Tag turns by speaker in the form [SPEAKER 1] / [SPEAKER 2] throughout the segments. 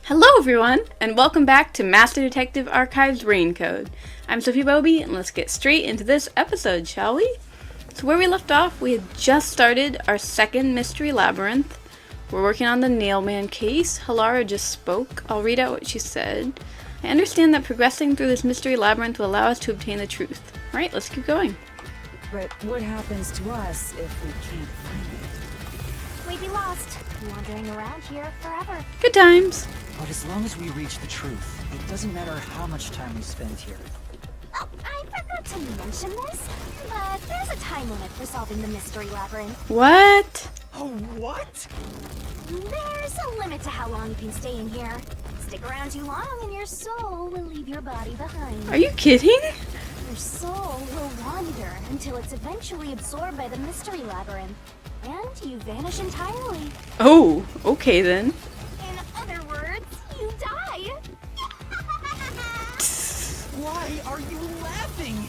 [SPEAKER 1] Hello everyone, and welcome back to Master Detective Archives Rain Code. I'm Sophie Bobby, and let's get straight into this episode, shall we? So where we left off, we had just started our second mystery labyrinth. We're working on the Nailman case. Halara just spoke. I'll read out what she said. I understand that progressing through this mystery labyrinth will allow us to obtain the truth. Alright, let's keep going.
[SPEAKER 2] But what happens to us if we can't find it?
[SPEAKER 3] We'd be lost, wandering around here forever.
[SPEAKER 1] Good times.
[SPEAKER 4] But as long as we reach the truth, it doesn't matter how much time we spend here.
[SPEAKER 3] Oh, I forgot to mention this, but there's a time limit for solving the mystery labyrinth.
[SPEAKER 1] What?
[SPEAKER 4] Oh, what?
[SPEAKER 3] There's a limit to how long you can stay in here. Stick around too long and your soul will leave your body behind.
[SPEAKER 1] Are you kidding?
[SPEAKER 3] Your soul will wander until it's eventually absorbed by the mystery labyrinth. And you vanish entirely.
[SPEAKER 1] Oh, okay then.
[SPEAKER 3] In other words, you die.
[SPEAKER 4] Why are you laughing?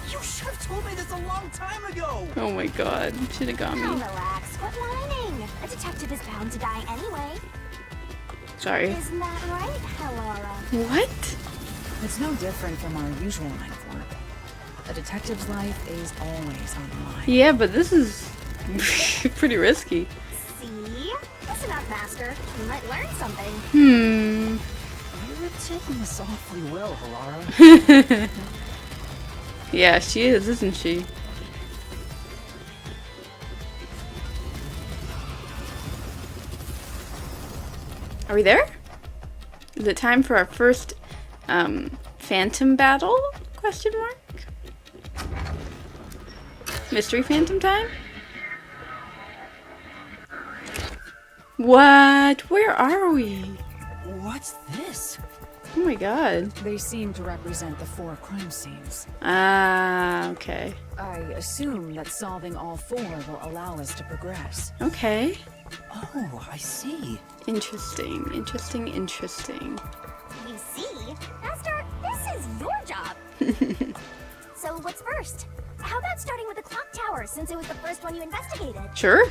[SPEAKER 4] You should have told me this a long time ago!
[SPEAKER 1] Oh my god, should have got
[SPEAKER 3] Now
[SPEAKER 1] me.
[SPEAKER 3] relax, quit whining. A detective is bound to die anyway.
[SPEAKER 1] Sorry.
[SPEAKER 3] Isn't that right, Halara?
[SPEAKER 1] What?
[SPEAKER 2] It's no different from our usual line of work. A detective's life is always on the line.
[SPEAKER 1] Yeah, but this is pretty risky.
[SPEAKER 3] See? Listen up, Master. You might learn something.
[SPEAKER 4] You're taking this awfully well, Halara.
[SPEAKER 1] Yeah, she is, isn't she? Are we there? Is it time for our first phantom battle? Question mark? Mystery phantom time? What? Where are we?
[SPEAKER 4] What's this?
[SPEAKER 1] Oh my god.
[SPEAKER 2] They seem to represent the 4 crime scenes.
[SPEAKER 1] Ah, okay.
[SPEAKER 2] I assume that solving all 4 will allow us to progress.
[SPEAKER 1] Okay.
[SPEAKER 4] Oh, I see.
[SPEAKER 1] Interesting, interesting, interesting.
[SPEAKER 3] You see? Master, this is your job. So what's first? How about starting with the clock tower, since it was the first one you investigated?
[SPEAKER 1] Sure.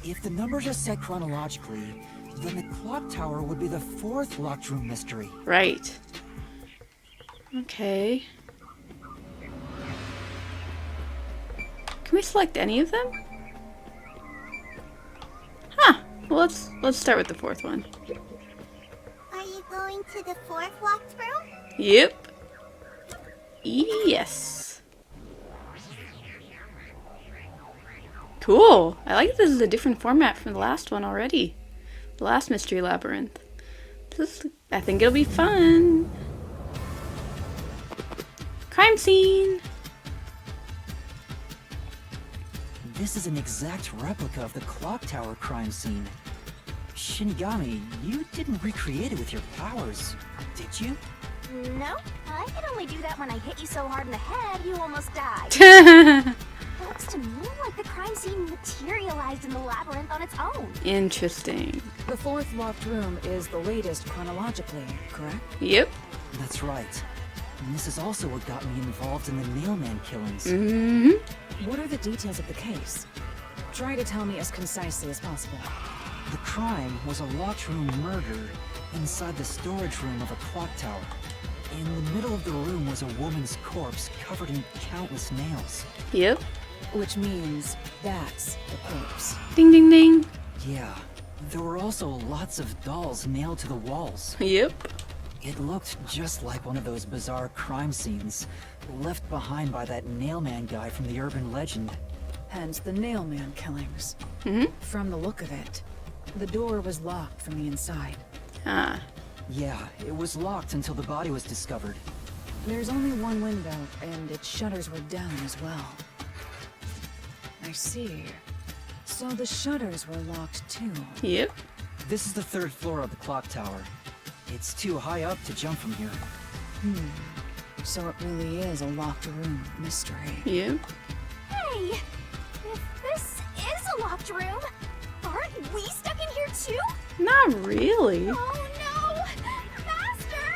[SPEAKER 4] If the numbers are set chronologically, then the clock tower would be the 4th locked room mystery.
[SPEAKER 1] Right. Okay. Can we select any of them? Huh. Well, let's start with the 4th one.
[SPEAKER 3] Are you going to the 4th locked room?
[SPEAKER 1] Yep. Yes. Cool. I like this is a different format from the last one already. The last mystery labyrinth. I think it'll be fun. Crime scene.
[SPEAKER 4] This is an exact replica of the clock tower crime scene. Shinigami, you didn't recreate it with your powers, did you?
[SPEAKER 3] No, I can only do that when I hit you so hard in the head you almost died. It looks to me like the crime scene materialized in the labyrinth on its own.
[SPEAKER 1] Interesting.
[SPEAKER 2] The 4th locked room is the latest chronologically, correct?
[SPEAKER 1] Yep.
[SPEAKER 4] That's right. And this is also what got me involved in the Nailman killings.
[SPEAKER 1] Mm-hmm.
[SPEAKER 2] What are the details of the case? Try to tell me as concisely as possible.
[SPEAKER 4] The crime was a locked room murder inside the storage room of a clock tower. In the middle of the room was a woman's corpse covered in countless nails.
[SPEAKER 1] Yep.
[SPEAKER 2] Which means that's the corpse.
[SPEAKER 1] Ding ding ding.
[SPEAKER 4] Yeah, there were also lots of dolls nailed to the walls.
[SPEAKER 1] Yep.
[SPEAKER 4] It looked just like one of those bizarre crime scenes left behind by that Nailman guy from the urban legend.
[SPEAKER 2] Hence the Nailman killings.
[SPEAKER 1] Mm-hmm.
[SPEAKER 2] From the look of it, the door was locked from the inside.
[SPEAKER 1] Ah.
[SPEAKER 4] Yeah, it was locked until the body was discovered.
[SPEAKER 2] There's only one window, and its shutters were down as well. I see. So the shutters were locked too.
[SPEAKER 1] Yep.
[SPEAKER 4] This is the 3rd floor of the clock tower. It's too high up to jump from here.
[SPEAKER 2] So it really is a locked room mystery.
[SPEAKER 1] Yep.
[SPEAKER 3] Hey, if this is a locked room, aren't we stuck in here too?
[SPEAKER 1] Not really.
[SPEAKER 3] Oh no! Master!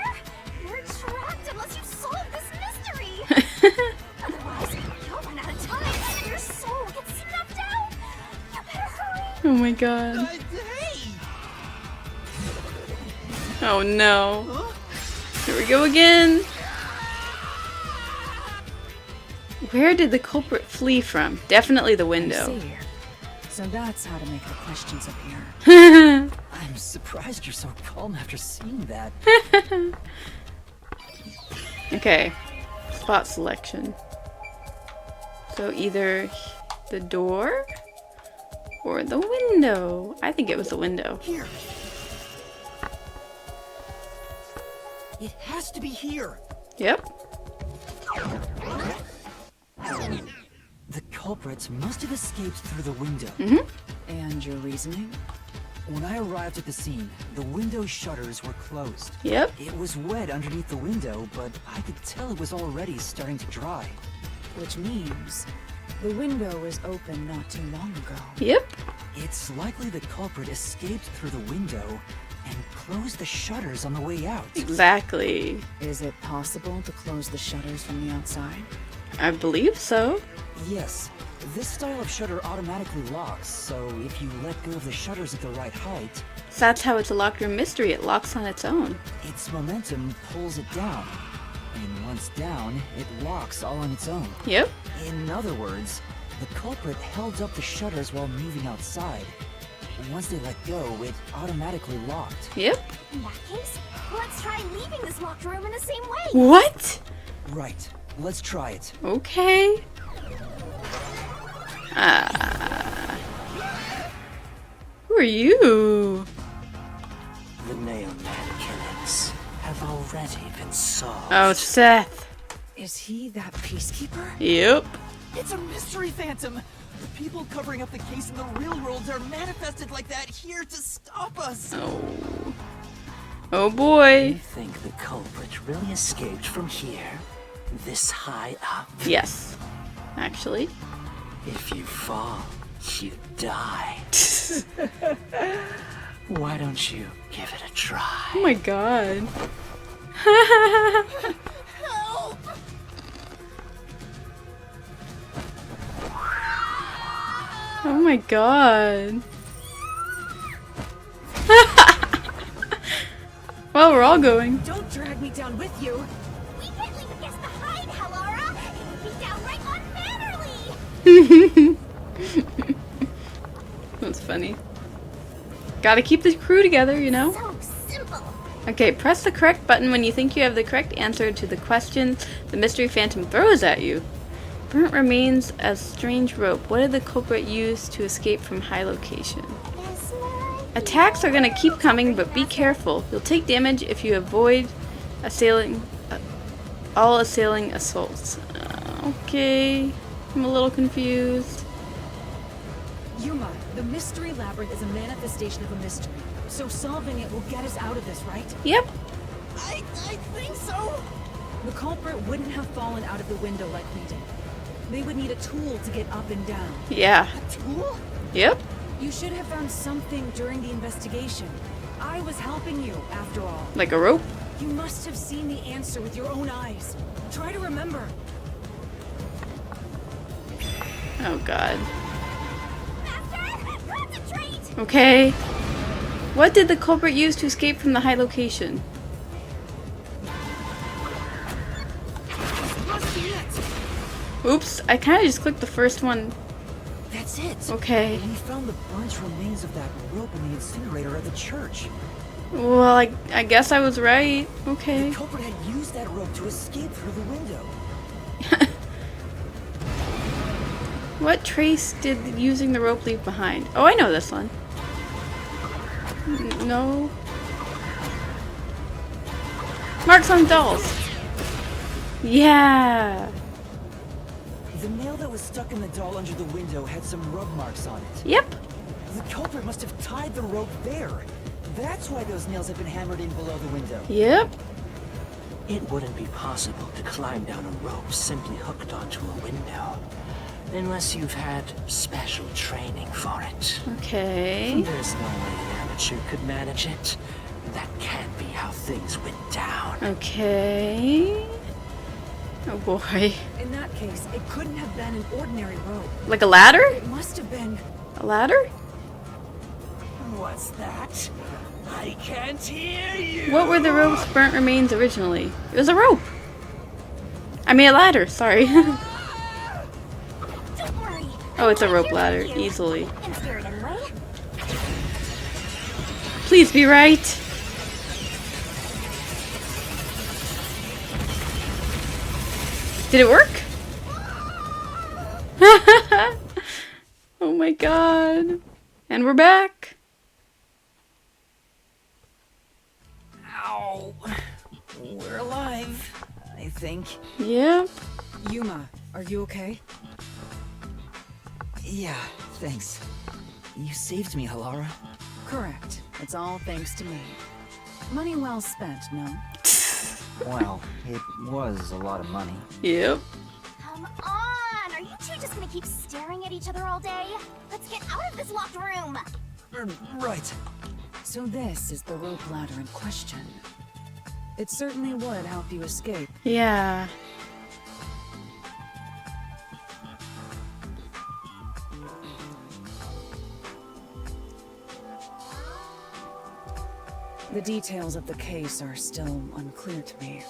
[SPEAKER 3] We're trapped unless you solve this mystery! Otherwise, you'll run out of time and your soul gets snuffed out! You better hurry!
[SPEAKER 1] Oh my god.
[SPEAKER 4] Hey!
[SPEAKER 1] Oh no. Here we go again. Where did the culprit flee from? Definitely the
[SPEAKER 2] I
[SPEAKER 1] window.
[SPEAKER 2] see. So that's how to make the questions appear.
[SPEAKER 4] I'm surprised you're so calm after seeing that.
[SPEAKER 1] Okay. Spot selection. So either the door or the window. I think it was the window.
[SPEAKER 4] Here. It has to be here.
[SPEAKER 1] Yep.
[SPEAKER 4] The culprits must have escaped through the window.
[SPEAKER 2] And your reasoning?
[SPEAKER 4] When I arrived at the scene, the window shutters were closed.
[SPEAKER 1] Yep.
[SPEAKER 4] It was wet underneath the window, but I could tell it was already starting to dry.
[SPEAKER 2] Which means the window was open not too long ago.
[SPEAKER 1] Yep.
[SPEAKER 4] It's likely the culprit escaped through the window and closed the shutters on the way out.
[SPEAKER 1] Exactly.
[SPEAKER 2] Is it possible to close the shutters from the outside?
[SPEAKER 1] I believe so.
[SPEAKER 4] Yes, this style of shutter automatically locks, so if you let go of the shutters at the right height,
[SPEAKER 1] So that's how it's a locked room mystery. It locks on its own.
[SPEAKER 4] its momentum pulls it down. And once down, it locks all on its own.
[SPEAKER 1] Yep.
[SPEAKER 4] In other words, the culprit held up the shutters while moving outside. Once they let go, it automatically locked.
[SPEAKER 1] Yep.
[SPEAKER 3] In that case, let's try leaving this locked room in the same way.
[SPEAKER 1] What?
[SPEAKER 4] Right, let's try it.
[SPEAKER 1] Okay. Who are you?
[SPEAKER 5] The nailman killings have already been solved.
[SPEAKER 1] Oh, Seth.
[SPEAKER 2] Is he that peacekeeper?
[SPEAKER 1] Yep.
[SPEAKER 6] It's a mystery phantom! The people covering up the case in the real world are manifested like that here to stop us!
[SPEAKER 1] Oh. Oh boy.
[SPEAKER 5] You think the culprit really escaped from here? This high up?
[SPEAKER 1] Yes. Actually.
[SPEAKER 5] If you fall, you die. Why don't you give it a try?
[SPEAKER 1] Oh my god.
[SPEAKER 6] Help!
[SPEAKER 1] Oh my god. Well, we're all going.
[SPEAKER 2] Don't drag me down with you!
[SPEAKER 3] We can't leave against the hide, Hallara! It would be downright unmannerly!
[SPEAKER 1] That's funny. Gotta keep the crew together, you know?
[SPEAKER 3] So simple!
[SPEAKER 1] Okay, press the correct button when you think you have the correct answer to the question the mystery phantom throws at you. Burnt remains as strange rope. What did the culprit use to escape from high location?
[SPEAKER 3] Is my
[SPEAKER 1] Attacks are gonna keep coming, but be careful. You'll take damage if you avoid all assailing assaults. Okay, I'm a little confused.
[SPEAKER 2] Yuma, the mystery labyrinth is a manifestation of a mystery. So solving it will get us out of this, right?
[SPEAKER 1] Yep.
[SPEAKER 6] I think so!
[SPEAKER 2] The culprit wouldn't have fallen out of the window like we did. They would need a tool to get up and down.
[SPEAKER 1] Yeah.
[SPEAKER 6] A tool?
[SPEAKER 1] Yep.
[SPEAKER 2] You should have found something during the investigation. I was helping you, after all.
[SPEAKER 1] Like a rope.
[SPEAKER 2] You must have seen the answer with your own eyes. Try to remember.
[SPEAKER 1] Oh god.
[SPEAKER 3] Master! Concentrate!
[SPEAKER 1] Okay. What did the culprit use to escape from the high location?
[SPEAKER 6] Must be it!
[SPEAKER 1] Oops, I kind of just clicked the first one.
[SPEAKER 4] That's it!
[SPEAKER 1] Okay.
[SPEAKER 4] We found the burnt remains of that rope in the incinerator at the church.
[SPEAKER 1] Well, I guess I was right.
[SPEAKER 4] The
[SPEAKER 1] Okay.
[SPEAKER 4] culprit had used that rope to escape through the window.
[SPEAKER 1] What trace did using the rope leave behind? Oh, I know this one. No. Marks on dolls. Yeah.
[SPEAKER 4] The nail that was stuck in the doll under the window had some rub marks on it.
[SPEAKER 1] Yep.
[SPEAKER 4] The culprit must have tied the rope there. That's why those nails have been hammered in below the window.
[SPEAKER 1] Yep.
[SPEAKER 5] It wouldn't be possible to climb down a rope simply hooked onto a window. Unless you've had special training for it.
[SPEAKER 1] Okay.
[SPEAKER 5] There's no way an amateur could manage it. That can't be how things went down.
[SPEAKER 1] Okay. Oh boy.
[SPEAKER 2] In that case, it couldn't have been an ordinary rope.
[SPEAKER 1] Like a ladder?
[SPEAKER 2] It must have been...
[SPEAKER 1] A ladder?
[SPEAKER 5] What's that? I can't hear you.
[SPEAKER 1] What were the rope's burnt remains originally? It was a rope. I mean a ladder, sorry.
[SPEAKER 3] Don't worry.
[SPEAKER 1] Oh, it's a
[SPEAKER 3] I'm
[SPEAKER 1] rope
[SPEAKER 3] here
[SPEAKER 1] ladder,
[SPEAKER 3] with you.
[SPEAKER 1] easily.
[SPEAKER 3] In spirit, anyway.
[SPEAKER 1] Please be right. Did it work? Oh my god. And we're back.
[SPEAKER 4] Ow! We're alive, I think.
[SPEAKER 1] Yep.
[SPEAKER 2] Yuma, are you okay?
[SPEAKER 4] Yeah, thanks. You saved me, Halara.
[SPEAKER 2] Correct. It's all thanks to me. Money well spent, no?
[SPEAKER 4] Well, it was a lot of money.
[SPEAKER 1] Yep.
[SPEAKER 3] Come on! Are you two just gonna keep staring at each other all day? Let's get out of this locked room!
[SPEAKER 4] Right.
[SPEAKER 2] So this is the rope ladder in question. It certainly would help you escape.
[SPEAKER 1] Yeah.
[SPEAKER 2] The details of the case are still unclear to me.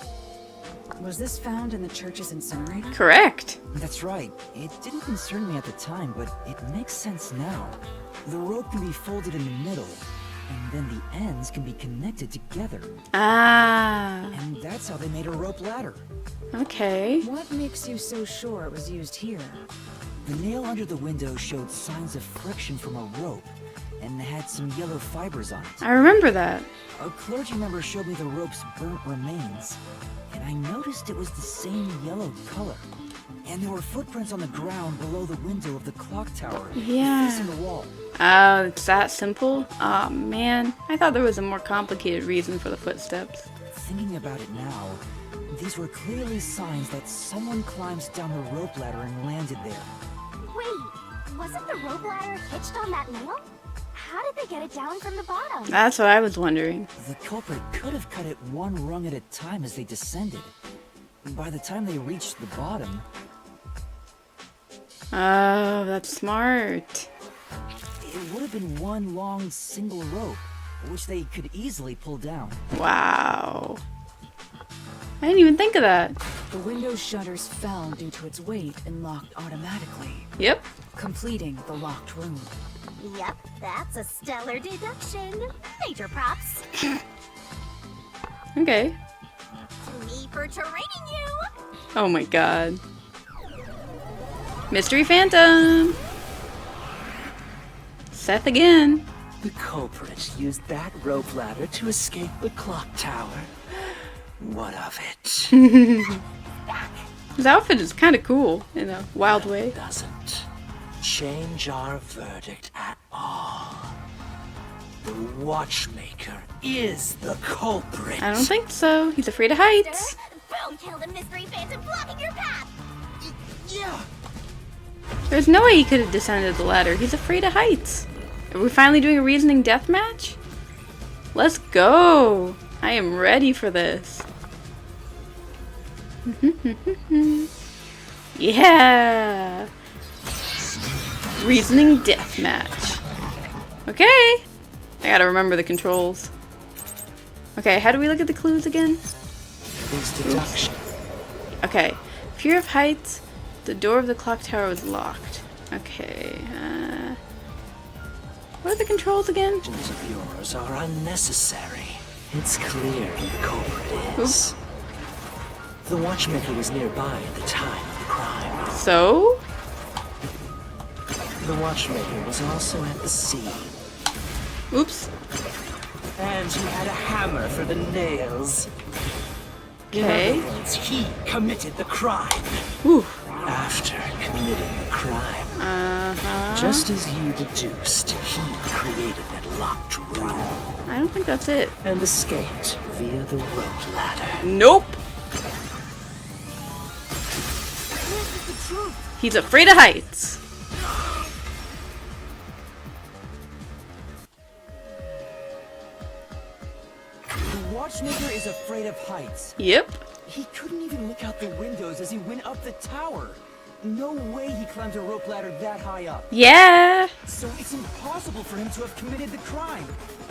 [SPEAKER 2] Was this found in the church's incinerator?
[SPEAKER 1] Correct.
[SPEAKER 4] That's right. It didn't concern me at the time, but it makes sense now. The rope can be folded in the middle, and then the ends can be connected together.
[SPEAKER 1] Ah.
[SPEAKER 4] And that's how they made a rope ladder.
[SPEAKER 1] Okay.
[SPEAKER 2] What makes you so sure it was used here?
[SPEAKER 4] The nail under the window showed signs of friction from a rope, and had some yellow fibers on it.
[SPEAKER 1] I remember that.
[SPEAKER 4] A clergy member showed me the rope's burnt remains, and I noticed it was the same yellow color. And there were footprints on the ground below the window of the clock tower,
[SPEAKER 1] Yeah.
[SPEAKER 4] facing the wall.
[SPEAKER 1] Oh, it's that simple? Aw, man. I thought there was a more complicated reason for the footsteps.
[SPEAKER 4] Thinking about it now, these were clearly signs that someone climbed down the rope ladder and landed there.
[SPEAKER 3] Wait, wasn't the rope ladder hitched on that nail? How did they get it down from the bottom?
[SPEAKER 1] That's what I was wondering.
[SPEAKER 4] The culprit could have cut it one rung at a time as they descended. By the time they reached the bottom,
[SPEAKER 1] Oh, that's smart.
[SPEAKER 4] it would have been one long single rope, which they could easily pull down.
[SPEAKER 1] Wow. I didn't even think of that.
[SPEAKER 2] The window shutters fell due to its weight and locked automatically,
[SPEAKER 1] Yep.
[SPEAKER 2] completing the locked room.
[SPEAKER 3] Yep, that's a stellar deduction. Major props.
[SPEAKER 1] Okay.
[SPEAKER 3] To me for training you.
[SPEAKER 1] Oh my god. Mystery Phantom! Seth again.
[SPEAKER 5] The culprit used that rope ladder to escape the clock tower. What of it?
[SPEAKER 1] His outfit is kind of cool in a wild way.
[SPEAKER 5] Doesn't change our verdict at all. The watchmaker is the culprit.
[SPEAKER 1] I don't think so. He's afraid of heights.
[SPEAKER 3] Boom, kill the mystery phantom blocking your path.
[SPEAKER 6] Yeah.
[SPEAKER 1] There's no way he could have descended the ladder. He's afraid of heights. Are we finally doing a reasoning death match? Let's go. I am ready for this. Yeah. Reasoning death match. Okay. I gotta remember the controls. Okay, how do we look at the clues again?
[SPEAKER 5] Is deduction.
[SPEAKER 1] Okay. Fear of heights. The door of the clock tower was locked. Okay. What are the controls again?
[SPEAKER 5] Actions of yours are unnecessary. It's clear who the culprit is. The watchmaker was nearby at the time of the crime.
[SPEAKER 1] So?
[SPEAKER 5] The watchmaker was also at the scene.
[SPEAKER 1] Oops.
[SPEAKER 5] And he had a hammer for the nails.
[SPEAKER 1] Okay.
[SPEAKER 5] In other words, he committed the crime.
[SPEAKER 1] Whew.
[SPEAKER 5] After committing the crime,
[SPEAKER 1] Uh-huh.
[SPEAKER 5] just as you deduced, he created that locked room
[SPEAKER 1] I don't think that's it.
[SPEAKER 5] and escaped via the rope ladder.
[SPEAKER 1] Nope. He's afraid of heights.
[SPEAKER 4] The watchmaker is afraid of heights.
[SPEAKER 1] Yep.
[SPEAKER 4] He couldn't even look out the windows as he went up the tower. No way he climbed a rope ladder that high up.
[SPEAKER 1] Yeah.
[SPEAKER 4] So it's impossible for him to have committed the crime.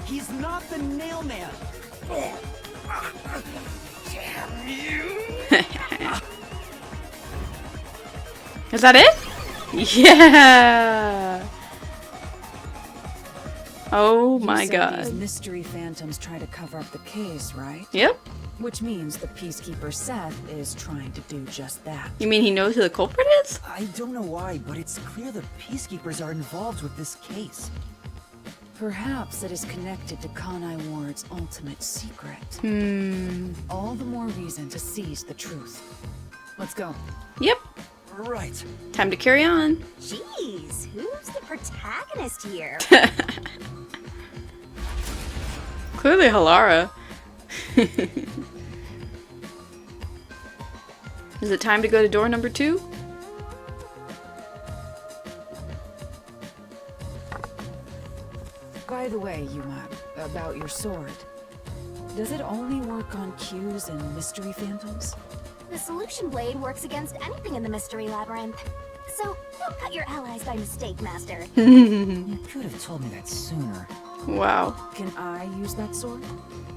[SPEAKER 4] He's not the nail man. Damn you!
[SPEAKER 1] Is that it? Yeah. Oh my
[SPEAKER 2] You said these
[SPEAKER 1] god.
[SPEAKER 2] mystery phantoms try to cover up the case, right?
[SPEAKER 1] Yep.
[SPEAKER 2] Which means the Peacekeeper Seth is trying to do just that.
[SPEAKER 1] You mean he knows who the culprit is?
[SPEAKER 4] I don't know why, but it's clear the Peacekeepers are involved with this case.
[SPEAKER 2] Perhaps it is connected to Kanai Ward's ultimate secret. All the more reason to seize the truth. Let's go.
[SPEAKER 1] Yep.
[SPEAKER 4] Right.
[SPEAKER 1] Time to carry on.
[SPEAKER 3] Jeez, who's the protagonist here?
[SPEAKER 1] Clearly Halara. Is it time to go to door number 2?
[SPEAKER 2] By the way, Yuma, about your sword. Does it only work on cues and mystery phantoms?
[SPEAKER 3] The solution blade works against anything in the mystery labyrinth. So don't cut your allies by mistake, Master.
[SPEAKER 4] You could have told me that sooner.
[SPEAKER 1] Wow.
[SPEAKER 2] Can I use that sword?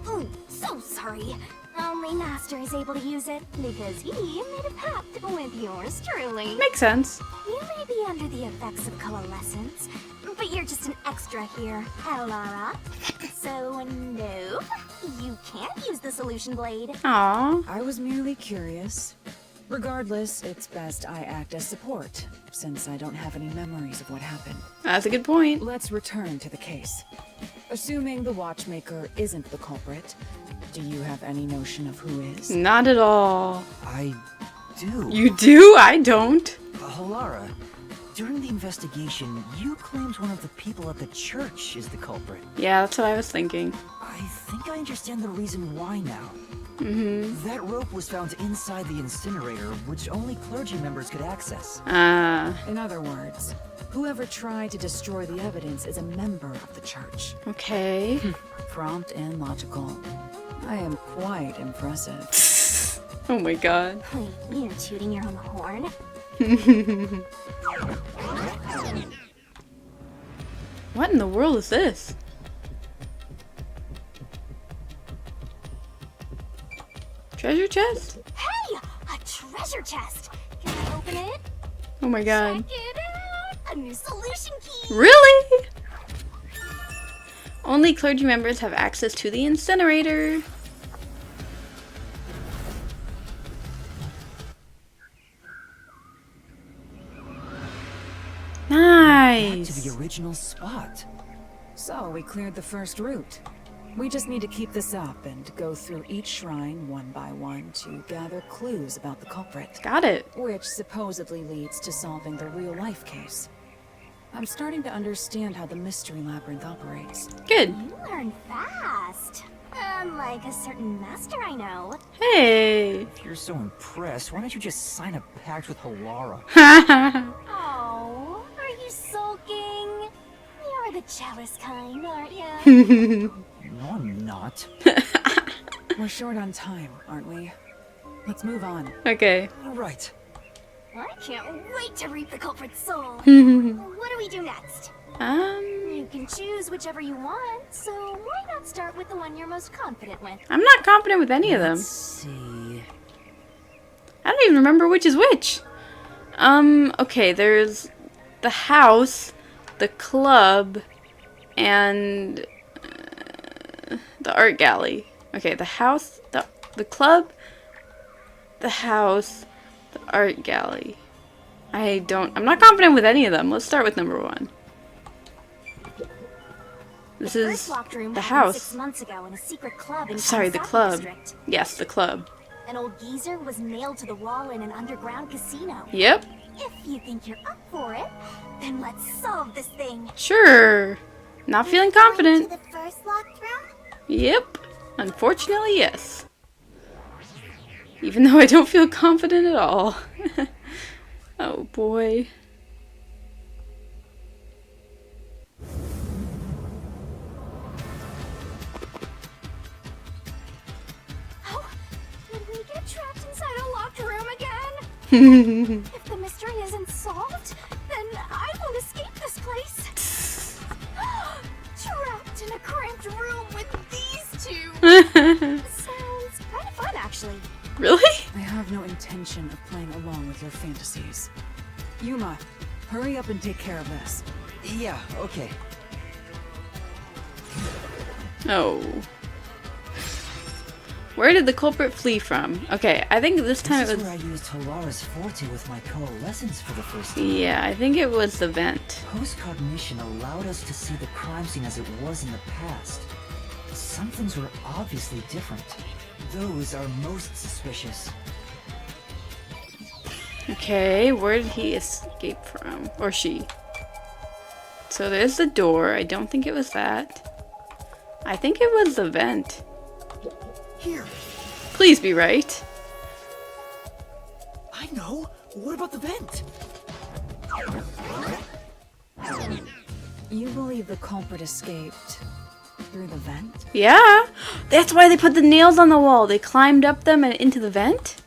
[SPEAKER 3] Oh, so sorry. Only Master is able to use it because he made a pact with yours truly.
[SPEAKER 1] Makes sense.
[SPEAKER 3] You may be under the effects of coalescence, but you're just an extra here, Alara. So no, you can't use the solution blade.
[SPEAKER 1] Aww.
[SPEAKER 2] I was merely curious. Regardless, it's best I act as support, since I don't have any memories of what happened.
[SPEAKER 1] That's a good point.
[SPEAKER 2] Let's return to the case. Assuming the watchmaker isn't the culprit, do you have any notion of who is?
[SPEAKER 1] Not at all.
[SPEAKER 4] I do.
[SPEAKER 1] You do? I don't.
[SPEAKER 4] Halara, during the investigation, you claimed one of the people at the church is the culprit.
[SPEAKER 1] Yeah, that's what I was thinking.
[SPEAKER 4] I think I understand the reason why now. That rope was found inside the incinerator, which only clergy members could access.
[SPEAKER 2] In other words, whoever tried to destroy the evidence is a member of the church.
[SPEAKER 1] Okay.
[SPEAKER 2] Prompt and logical. I am quite impressive.
[SPEAKER 1] Oh my god.
[SPEAKER 3] Wait, you're tooting your own horn?
[SPEAKER 1] What in the world is this? Treasure chest?
[SPEAKER 3] Hey, a treasure chest. Can I open it?
[SPEAKER 1] Oh my god.
[SPEAKER 3] Check it out. A new solution key.
[SPEAKER 1] Really? Only clergy members have access to the incinerator.
[SPEAKER 4] Back to the
[SPEAKER 1] Nice.
[SPEAKER 4] original spot.
[SPEAKER 2] So, we cleared the first route. We just need to keep this up and go through each shrine one by one to gather clues about the culprit,
[SPEAKER 1] Got it.
[SPEAKER 2] which supposedly leads to solving the real-life case. I'm starting to understand how the mystery labyrinth operates.
[SPEAKER 1] Good.
[SPEAKER 3] You learn fast. Unlike a certain master I know.
[SPEAKER 1] Hey.
[SPEAKER 4] If you're so impressed, why don't you just sign a pact with Halara?
[SPEAKER 3] Oh, are you sulking? You're the jealous kind, aren't you?
[SPEAKER 4] No, I'm not.
[SPEAKER 2] We're short on time, aren't we? Let's move on.
[SPEAKER 1] Okay.
[SPEAKER 4] Right.
[SPEAKER 3] I can't wait to reap the culprit's soul. What do we do next? You can choose whichever you want, so why not start with the one you're most confident with?
[SPEAKER 1] I'm not confident with any of them.
[SPEAKER 4] Let's see.
[SPEAKER 1] I don't even remember which is which. Okay, there's the house, the club, and the art gallery. Okay, the house, the club, the house, the art gallery. I'm not confident with any of them. Let's start with number 1. This
[SPEAKER 3] The
[SPEAKER 1] is
[SPEAKER 3] first locked room
[SPEAKER 1] the
[SPEAKER 3] happened
[SPEAKER 1] house.
[SPEAKER 3] 6 months ago in a secret club in
[SPEAKER 1] Sorry, the
[SPEAKER 3] Kansai
[SPEAKER 1] club.
[SPEAKER 3] District.
[SPEAKER 1] Yes, the club.
[SPEAKER 3] An old geezer was nailed to the wall in an underground casino.
[SPEAKER 1] Yep,
[SPEAKER 3] If you think you're up for it, then let's solve this thing.
[SPEAKER 1] sure. Not feeling confident.
[SPEAKER 3] To the first locked room?
[SPEAKER 1] Yep. Unfortunately, yes. Even though I don't feel confident at all. Oh boy.
[SPEAKER 3] Oh, did we get trapped inside a locked room again? If the mystery is in a cramped room with these two. Sounds kind of fun, actually.
[SPEAKER 1] Really?
[SPEAKER 2] I have no intention of playing along with your fantasies. Yuma, hurry up and take care of this.
[SPEAKER 4] Yeah, okay.
[SPEAKER 1] Oh. Where did the culprit flee from? Okay, I think this time
[SPEAKER 4] This
[SPEAKER 1] it
[SPEAKER 4] is where I
[SPEAKER 1] was...
[SPEAKER 4] used Hilara's forte with my coalescence for the first time.
[SPEAKER 1] Yeah, I think it was the vent.
[SPEAKER 4] Post-cognition allowed us to see the crime scene as it was in the past. Some things were obviously different. Those are most suspicious.
[SPEAKER 1] Okay, where did he escape from? Or she? So there's the door. I don't think it was that. I think it was the vent.
[SPEAKER 6] Here,
[SPEAKER 1] Please be right.
[SPEAKER 6] I know. What about the vent?
[SPEAKER 2] You believe the culprit escaped through the vent?
[SPEAKER 1] Yeah, that's why they put the nails on the wall. They climbed up them and into the vent?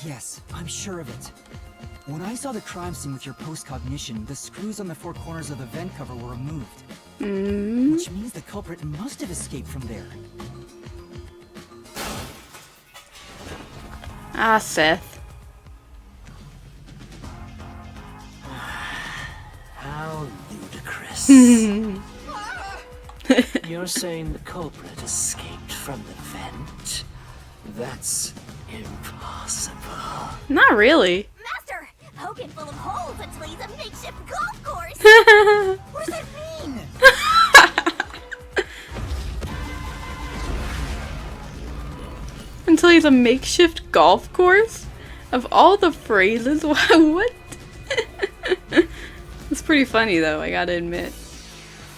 [SPEAKER 4] Yes, I'm sure of it. When I saw the crime scene with your post-cognition, the screws on the four corners of the vent cover were removed. Which means the culprit must have escaped from there.
[SPEAKER 1] Ah, Seth.
[SPEAKER 5] How ludicrous. You're saying the culprit escaped from the vent? That's impossible.
[SPEAKER 1] Not really.
[SPEAKER 3] Master, poking full of holes until he's a makeshift golf course.
[SPEAKER 6] What does that mean?
[SPEAKER 1] Until he's a makeshift golf course? Of all the phrases, what? It's pretty funny though, I gotta admit.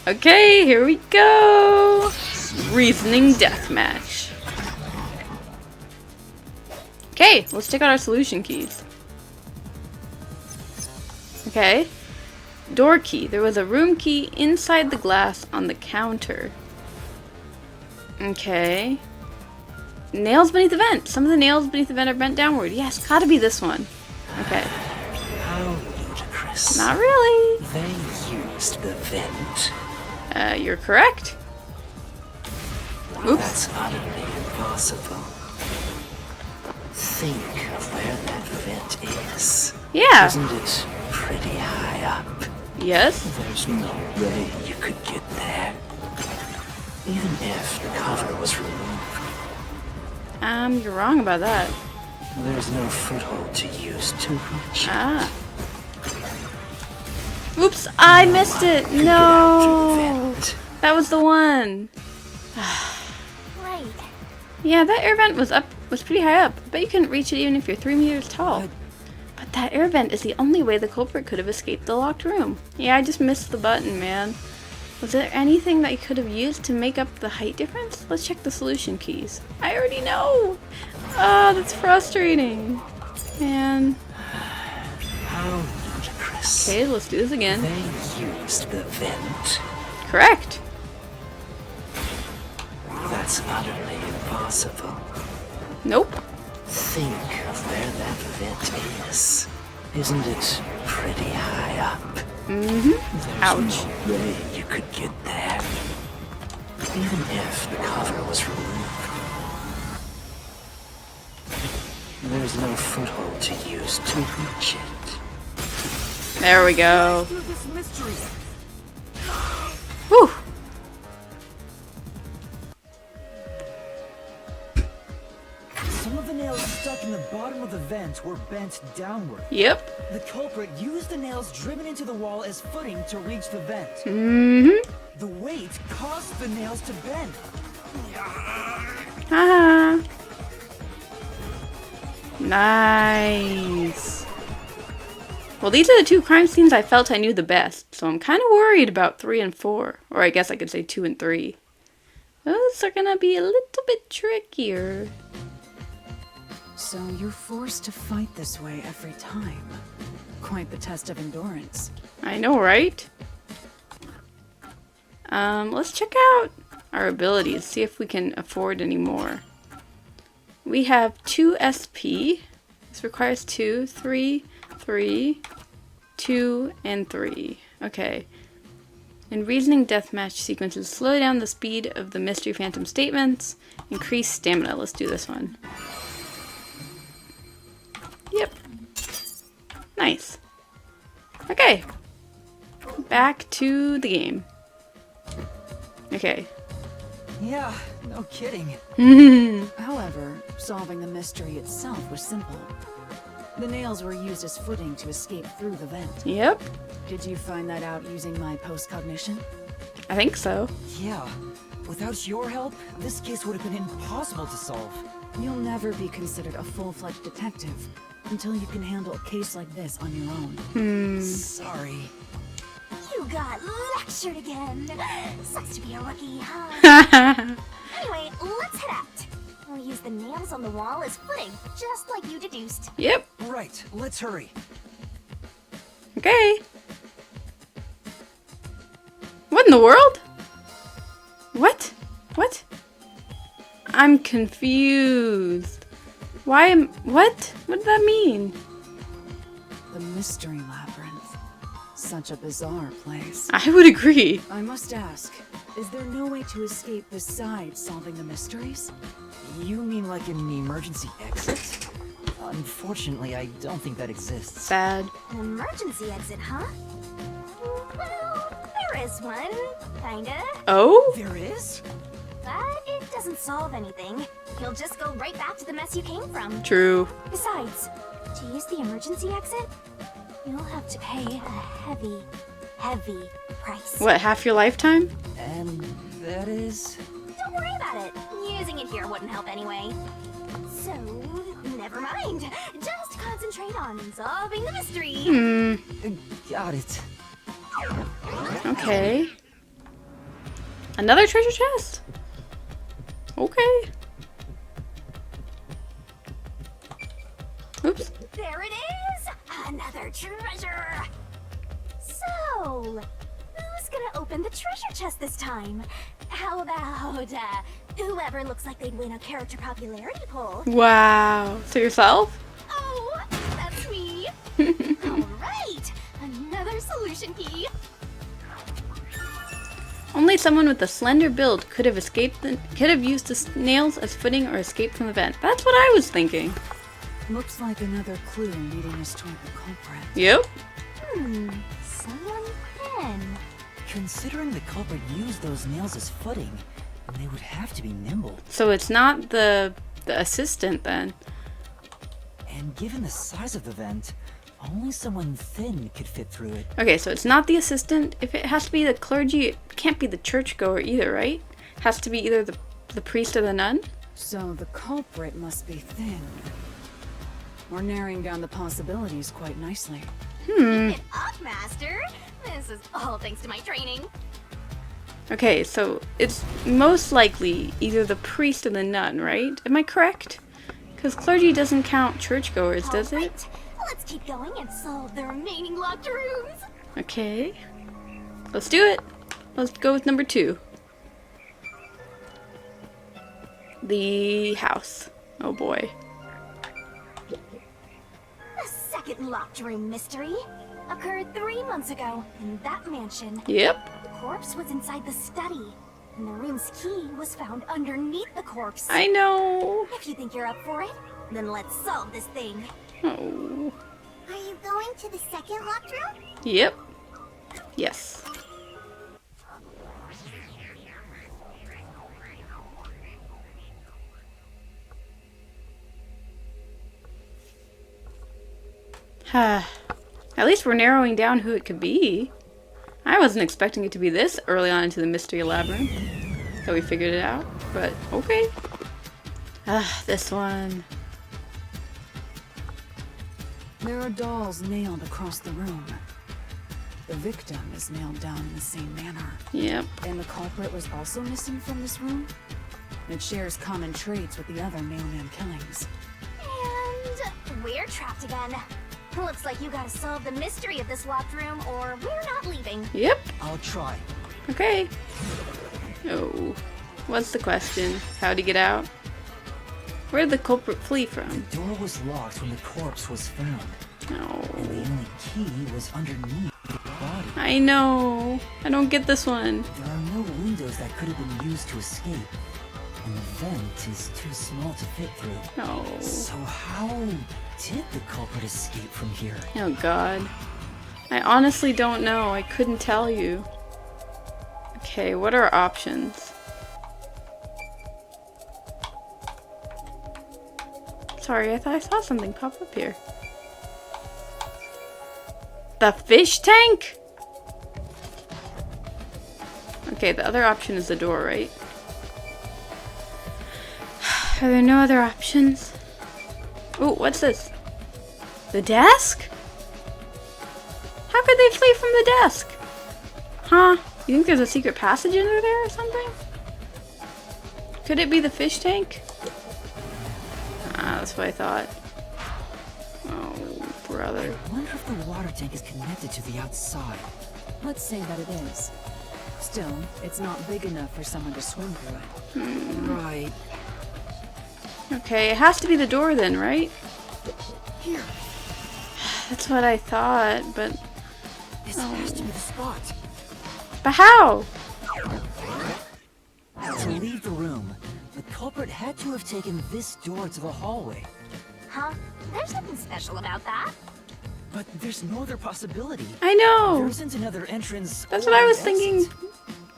[SPEAKER 1] Okay, here we go! Reasoning deathmatch. Okay, let's check out our solution keys. Okay. Door key. There was a room key inside the glass on the counter. Okay. Nails beneath the vent. Some of the nails beneath the vent are bent downward. Yes, gotta be this one. Okay.
[SPEAKER 5] How ludicrous.
[SPEAKER 1] Not really.
[SPEAKER 5] They used the vent.
[SPEAKER 1] You're correct. Oops.
[SPEAKER 5] That's utterly impossible. Think of where that vent is.
[SPEAKER 1] Yeah.
[SPEAKER 5] Isn't it pretty high up?
[SPEAKER 1] Yes.
[SPEAKER 5] There's no way you could get there. Even if the cover was removed,
[SPEAKER 1] You're wrong about that.
[SPEAKER 5] there's no foothold to use to reach it.
[SPEAKER 1] Ah. Oops, I missed it.
[SPEAKER 5] Could get out through the
[SPEAKER 1] No.
[SPEAKER 5] vent.
[SPEAKER 1] That was the one.
[SPEAKER 3] Right.
[SPEAKER 1] Yeah, that air vent was pretty high up. I bet you couldn't reach it even if you're 3 meters tall. But that air vent is the only way the culprit could have escaped the locked room. Yeah, I just missed the button, man. Was there anything that you could have used to make up the height difference? Let's check the solution keys. I already know! Ah, that's frustrating. Man.
[SPEAKER 5] How ludicrous.
[SPEAKER 1] Okay, let's do this again.
[SPEAKER 5] They used the vent.
[SPEAKER 1] Correct.
[SPEAKER 5] That's utterly impossible.
[SPEAKER 1] Nope.
[SPEAKER 5] Think of where that vent is. Isn't it pretty high up?
[SPEAKER 1] Mm-hmm.
[SPEAKER 5] There's
[SPEAKER 1] Ouch.
[SPEAKER 5] no way you could get there. Even if the cover was removed. There's no foothold to use to reach it.
[SPEAKER 1] There we go.
[SPEAKER 6] Through this mystery.
[SPEAKER 1] Whew.
[SPEAKER 4] Some of the nails stuck in the bottom of the vent were bent downward.
[SPEAKER 1] Yep.
[SPEAKER 4] The culprit used the nails driven into the wall as footing to reach the vent.
[SPEAKER 1] Mm-hmm.
[SPEAKER 4] The weight caused the nails to bend.
[SPEAKER 1] Haha. Nice. Well, these are the two crime scenes I felt I knew the best, so I'm kind of worried about 3 and 4. Or I guess I could say 2 and 3. Those are gonna be a little bit trickier.
[SPEAKER 2] So you're forced to fight this way every time. Quite the test of endurance.
[SPEAKER 1] I know, right? Let's check out our abilities, see if we can afford any more. We have 2 SP. This requires 2, 3, 3, 2, and 3. Okay. In reasoning deathmatch sequences, slow down the speed of the Mystery Phantom statements. Increase stamina. Let's do this one. Yep. Nice. Okay. Back to the game. Okay.
[SPEAKER 4] Yeah, no kidding.
[SPEAKER 2] However, solving the mystery itself was simple. The nails were used as footing to escape through the vent.
[SPEAKER 1] Yep.
[SPEAKER 2] Did you find that out using my postcognition?
[SPEAKER 1] I think so.
[SPEAKER 4] Yeah, without your help, this case would have been impossible to solve.
[SPEAKER 2] You'll never be considered a full-fledged detective until you can handle a case like this on your own.
[SPEAKER 4] Sorry.
[SPEAKER 3] You got lectured again. Sucks to be a rookie, huh? Anyway, let's head out. We'll use the nails on the wall as footing, just like you deduced.
[SPEAKER 1] Yep.
[SPEAKER 4] Right, let's hurry.
[SPEAKER 1] Okay. What in the world? What? What? I'm confused. Why am... What? What did that mean?
[SPEAKER 2] The Mystery Labyrinth. Such a bizarre place.
[SPEAKER 1] I would agree.
[SPEAKER 2] I must ask, is there no way to escape besides solving the mysteries?
[SPEAKER 4] You mean like an emergency exit? Unfortunately, I don't think that exists.
[SPEAKER 1] Sad.
[SPEAKER 3] An emergency exit, huh? Well, there is one, kinda.
[SPEAKER 1] Oh?
[SPEAKER 4] There is?
[SPEAKER 3] But it doesn't solve anything. You'll just go right back to the mess you came from.
[SPEAKER 1] True.
[SPEAKER 3] Besides, to use the emergency exit, you'll have to pay a heavy, heavy price.
[SPEAKER 1] What, half your lifetime?
[SPEAKER 4] And that is...
[SPEAKER 3] Don't worry about it. Using it here wouldn't help anyway. So, never mind. Just concentrate on solving the mystery.
[SPEAKER 4] Got it.
[SPEAKER 1] Okay. Another treasure chest? Okay. Oops.
[SPEAKER 3] There it is! Another treasure! So, who's gonna open the treasure chest this time? How about, whoever looks like they'd win a character popularity poll?
[SPEAKER 1] Wow. To yourself?
[SPEAKER 3] Oh, that's me! Alright, another solution key.
[SPEAKER 1] Only someone with a slender build could have used the nails as footing or escaped from the vent. That's what I was thinking.
[SPEAKER 2] Looks like another clue leading us toward the culprit.
[SPEAKER 1] Yep.
[SPEAKER 3] Someone thin.
[SPEAKER 4] Considering the culprit used those nails as footing, they would have to be nimble.
[SPEAKER 1] So it's not the assistant then.
[SPEAKER 4] And given the size of the vent, only someone thin could fit through it.
[SPEAKER 1] Okay, so it's not the assistant. If it has to be the clergy, it can't be the churchgoer either, right? It has to be either the priest or the nun?
[SPEAKER 2] So the culprit must be thin. We're narrowing down the possibilities quite nicely.
[SPEAKER 3] Keep it up, Master. This is all thanks to my training.
[SPEAKER 1] Okay, so it's most likely either the priest or the nun, right? Am I correct? Because clergy doesn't count churchgoers, does it?
[SPEAKER 3] Alright, let's keep going and solve the remaining locked rooms.
[SPEAKER 1] Okay. Let's do it. Let's go with number 2. The house. Oh boy.
[SPEAKER 3] The second locked room mystery occurred 3 months ago in that mansion.
[SPEAKER 1] Yep.
[SPEAKER 3] The corpse was inside the study, and the room's key was found underneath the corpse.
[SPEAKER 1] I know.
[SPEAKER 3] If you think you're up for it, then let's solve this thing.
[SPEAKER 1] Oh.
[SPEAKER 3] Are you going to the second locked room?
[SPEAKER 1] Yep. Yes. At least we're narrowing down who it could be. I wasn't expecting it to be this early on into the Mystery Labyrinth. So we figured it out, but okay. This one.
[SPEAKER 2] There are dolls nailed across the room. The victim is nailed down in the same manner.
[SPEAKER 1] Yep.
[SPEAKER 2] And the culprit was also missing from this room? It shares common traits with the other mailman killings.
[SPEAKER 3] And we're trapped again. Looks like you gotta solve the mystery of this locked room, or we're not leaving.
[SPEAKER 1] Yep.
[SPEAKER 4] I'll try.
[SPEAKER 1] Okay. Oh. What's the question? How'd he get out? Where'd the culprit flee from?
[SPEAKER 4] The door was locked when the corpse was found.
[SPEAKER 1] No.
[SPEAKER 4] And the only key was underneath the body.
[SPEAKER 1] I I know. I don't get this one.
[SPEAKER 4] There are no windows that could have been used to escape. And the vent is too small to fit through.
[SPEAKER 1] No.
[SPEAKER 4] So how did the culprit escape from here?
[SPEAKER 1] Oh god. I honestly don't know. I couldn't tell you. Okay, what are our options? Sorry, I thought I saw something pop up here. The fish tank? Okay, the other option is the door, right? Are there no other options? Ooh, what's this? The desk? How could they flee from the desk? Huh? You think there's a secret passage under there or something? Could it be the fish tank? Ah, that's what I thought. Oh, brother.
[SPEAKER 4] I wonder if the water tank is connected to the outside.
[SPEAKER 2] Let's say that it is. Still, it's not big enough for someone to swim through it.
[SPEAKER 4] Right.
[SPEAKER 1] Okay, it has to be the door then, right?
[SPEAKER 4] Here.
[SPEAKER 1] That's what I thought, but...
[SPEAKER 4] This has to be the spot.
[SPEAKER 1] But how?
[SPEAKER 4] To leave the room, the culprit had to have taken this door to the hallway.
[SPEAKER 3] Huh? There's nothing special about that.
[SPEAKER 4] But there's no other possibility.
[SPEAKER 1] I know!
[SPEAKER 4] There isn't another entrance.
[SPEAKER 1] That's
[SPEAKER 4] or
[SPEAKER 1] what I was
[SPEAKER 4] exit.
[SPEAKER 1] thinking.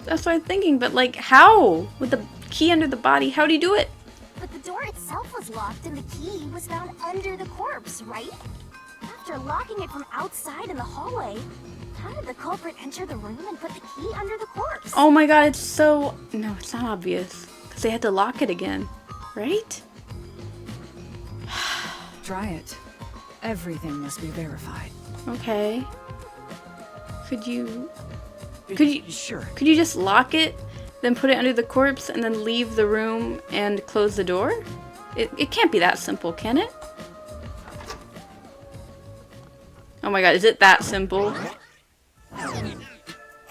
[SPEAKER 1] That's what I was thinking, but like, how? With the key under the body, how do you do it?
[SPEAKER 3] But the door itself was locked and the key was found under the corpse, right? After locking it from outside in the hallway, how did the culprit enter the room and put the key under the corpse?
[SPEAKER 1] Oh my god, it's so... No, it's not obvious. Because they had to lock it again, right?
[SPEAKER 2] Try it. Everything must be verified.
[SPEAKER 1] Okay. Could you
[SPEAKER 4] Sure.
[SPEAKER 1] could you just lock it, then put it under the corpse, and then leave the room and close the door? It can't be that simple, can it? Oh my god, is it that simple?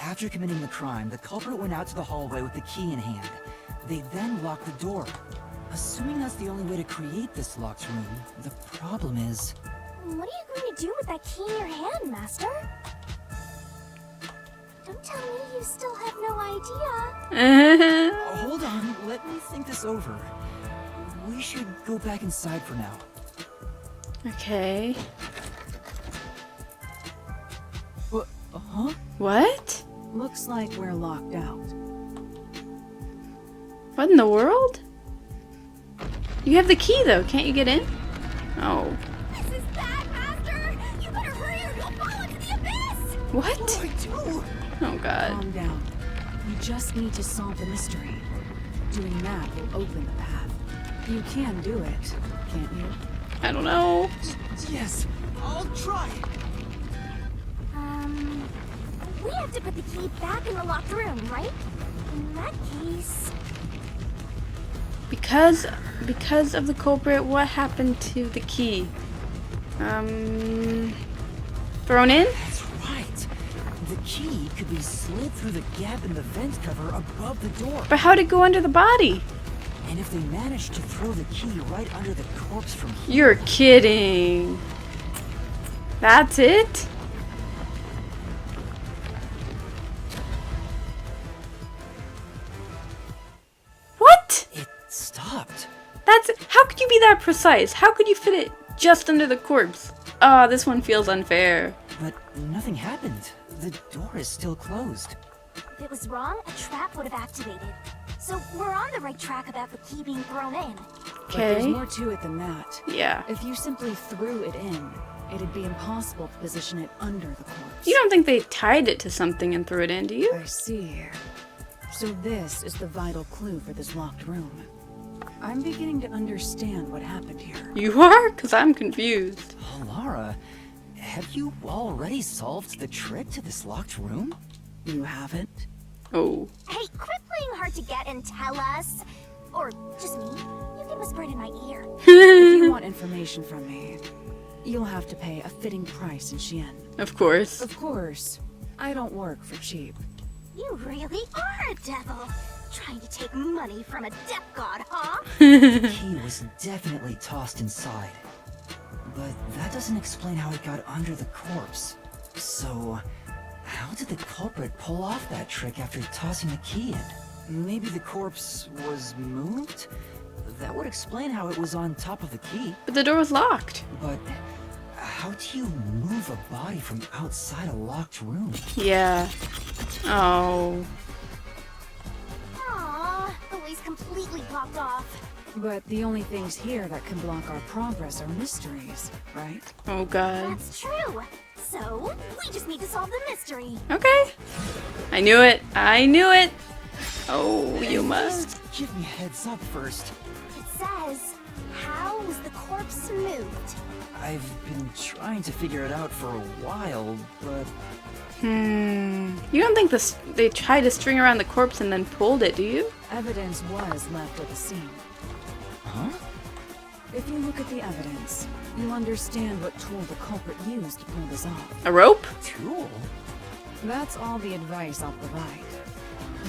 [SPEAKER 4] After committing the crime, the culprit went out to the hallway with the key in hand. They then locked the door. Assuming that's the only way to create this locked room, the problem is...
[SPEAKER 3] What are you going to do with that key in your hand, Master? Don't tell me you still have no idea.
[SPEAKER 4] Hold on, let me think this over. We should go back inside for now.
[SPEAKER 1] Okay.
[SPEAKER 4] Huh?
[SPEAKER 1] What?
[SPEAKER 2] Looks like we're locked out.
[SPEAKER 1] What in the world? You have the key though, can't you get in? Oh.
[SPEAKER 3] This is bad, Master! You better hurry or you'll fall into the abyss!
[SPEAKER 1] What?
[SPEAKER 4] I do?
[SPEAKER 1] Oh god.
[SPEAKER 2] Calm down. You just need to solve the mystery. Doing that will open the path. You can do it, can't you?
[SPEAKER 1] I don't know.
[SPEAKER 6] Yes, I'll try.
[SPEAKER 3] We have to put the key back in the locked room, right? In that case...
[SPEAKER 1] Because of the culprit, what happened to the key? Thrown in?
[SPEAKER 4] That's right. The key could be slid through the gap in the vent cover above the door.
[SPEAKER 1] But how'd it go under the body?
[SPEAKER 4] And if they managed to throw the key right under the corpse from here...
[SPEAKER 1] You're kidding. That's it? What?
[SPEAKER 4] It stopped.
[SPEAKER 1] How could you be that precise? How could you fit it just under the corpse? Ah, this one feels unfair.
[SPEAKER 4] But nothing happened. The door is still closed.
[SPEAKER 3] If it was wrong, a trap would have activated. So we're on the right track about the key being thrown in.
[SPEAKER 2] But there's
[SPEAKER 1] Okay.
[SPEAKER 2] more to it than that.
[SPEAKER 1] Yeah.
[SPEAKER 2] If you simply threw it in, it'd be impossible to position it under the corpse.
[SPEAKER 1] You don't think they tied it to something and threw it in, do you?
[SPEAKER 2] I see. So this is the vital clue for this locked room. I'm beginning to understand what happened here.
[SPEAKER 1] You are? Because I'm confused.
[SPEAKER 4] Lara, have you already solved the trick to this locked room?
[SPEAKER 2] You haven't?
[SPEAKER 1] Oh.
[SPEAKER 3] Hey, quit playing hard to get and tell us. Or just me. You can whisper it in my ear.
[SPEAKER 2] If you want information from me, you'll have to pay a fitting price in Xian.
[SPEAKER 1] Of course.
[SPEAKER 2] Of course, I don't work for cheap.
[SPEAKER 3] You really are a devil. Trying to take money from a death god, huh?
[SPEAKER 4] The key was definitely tossed inside. But that doesn't explain how it got under the corpse. So, How did the culprit pull off that trick after tossing the key in? Maybe the corpse was moved? That would explain how it was on top of the key.
[SPEAKER 1] But the door was locked.
[SPEAKER 4] But how do you move a body from outside a locked room?
[SPEAKER 1] Yeah. Oh.
[SPEAKER 3] Aww, the way's completely blocked off.
[SPEAKER 2] But the only things here that can block our progress are mysteries, right?
[SPEAKER 1] Oh god.
[SPEAKER 3] That's true. So, we just need to solve the mystery.
[SPEAKER 1] Okay. I knew it. I knew it. Oh, you must.
[SPEAKER 4] Give me a heads up first.
[SPEAKER 3] It says, how was the corpse moved?
[SPEAKER 4] I've been trying to figure it out for a while, but
[SPEAKER 1] You don't think they tried to string around the corpse and then pulled it, do you?
[SPEAKER 2] Evidence was left at the scene.
[SPEAKER 4] huh?
[SPEAKER 2] If you look at the evidence, you'll understand what tool the culprit used to pull this off.
[SPEAKER 1] A rope?
[SPEAKER 4] Tool?
[SPEAKER 2] That's all the advice I'll provide.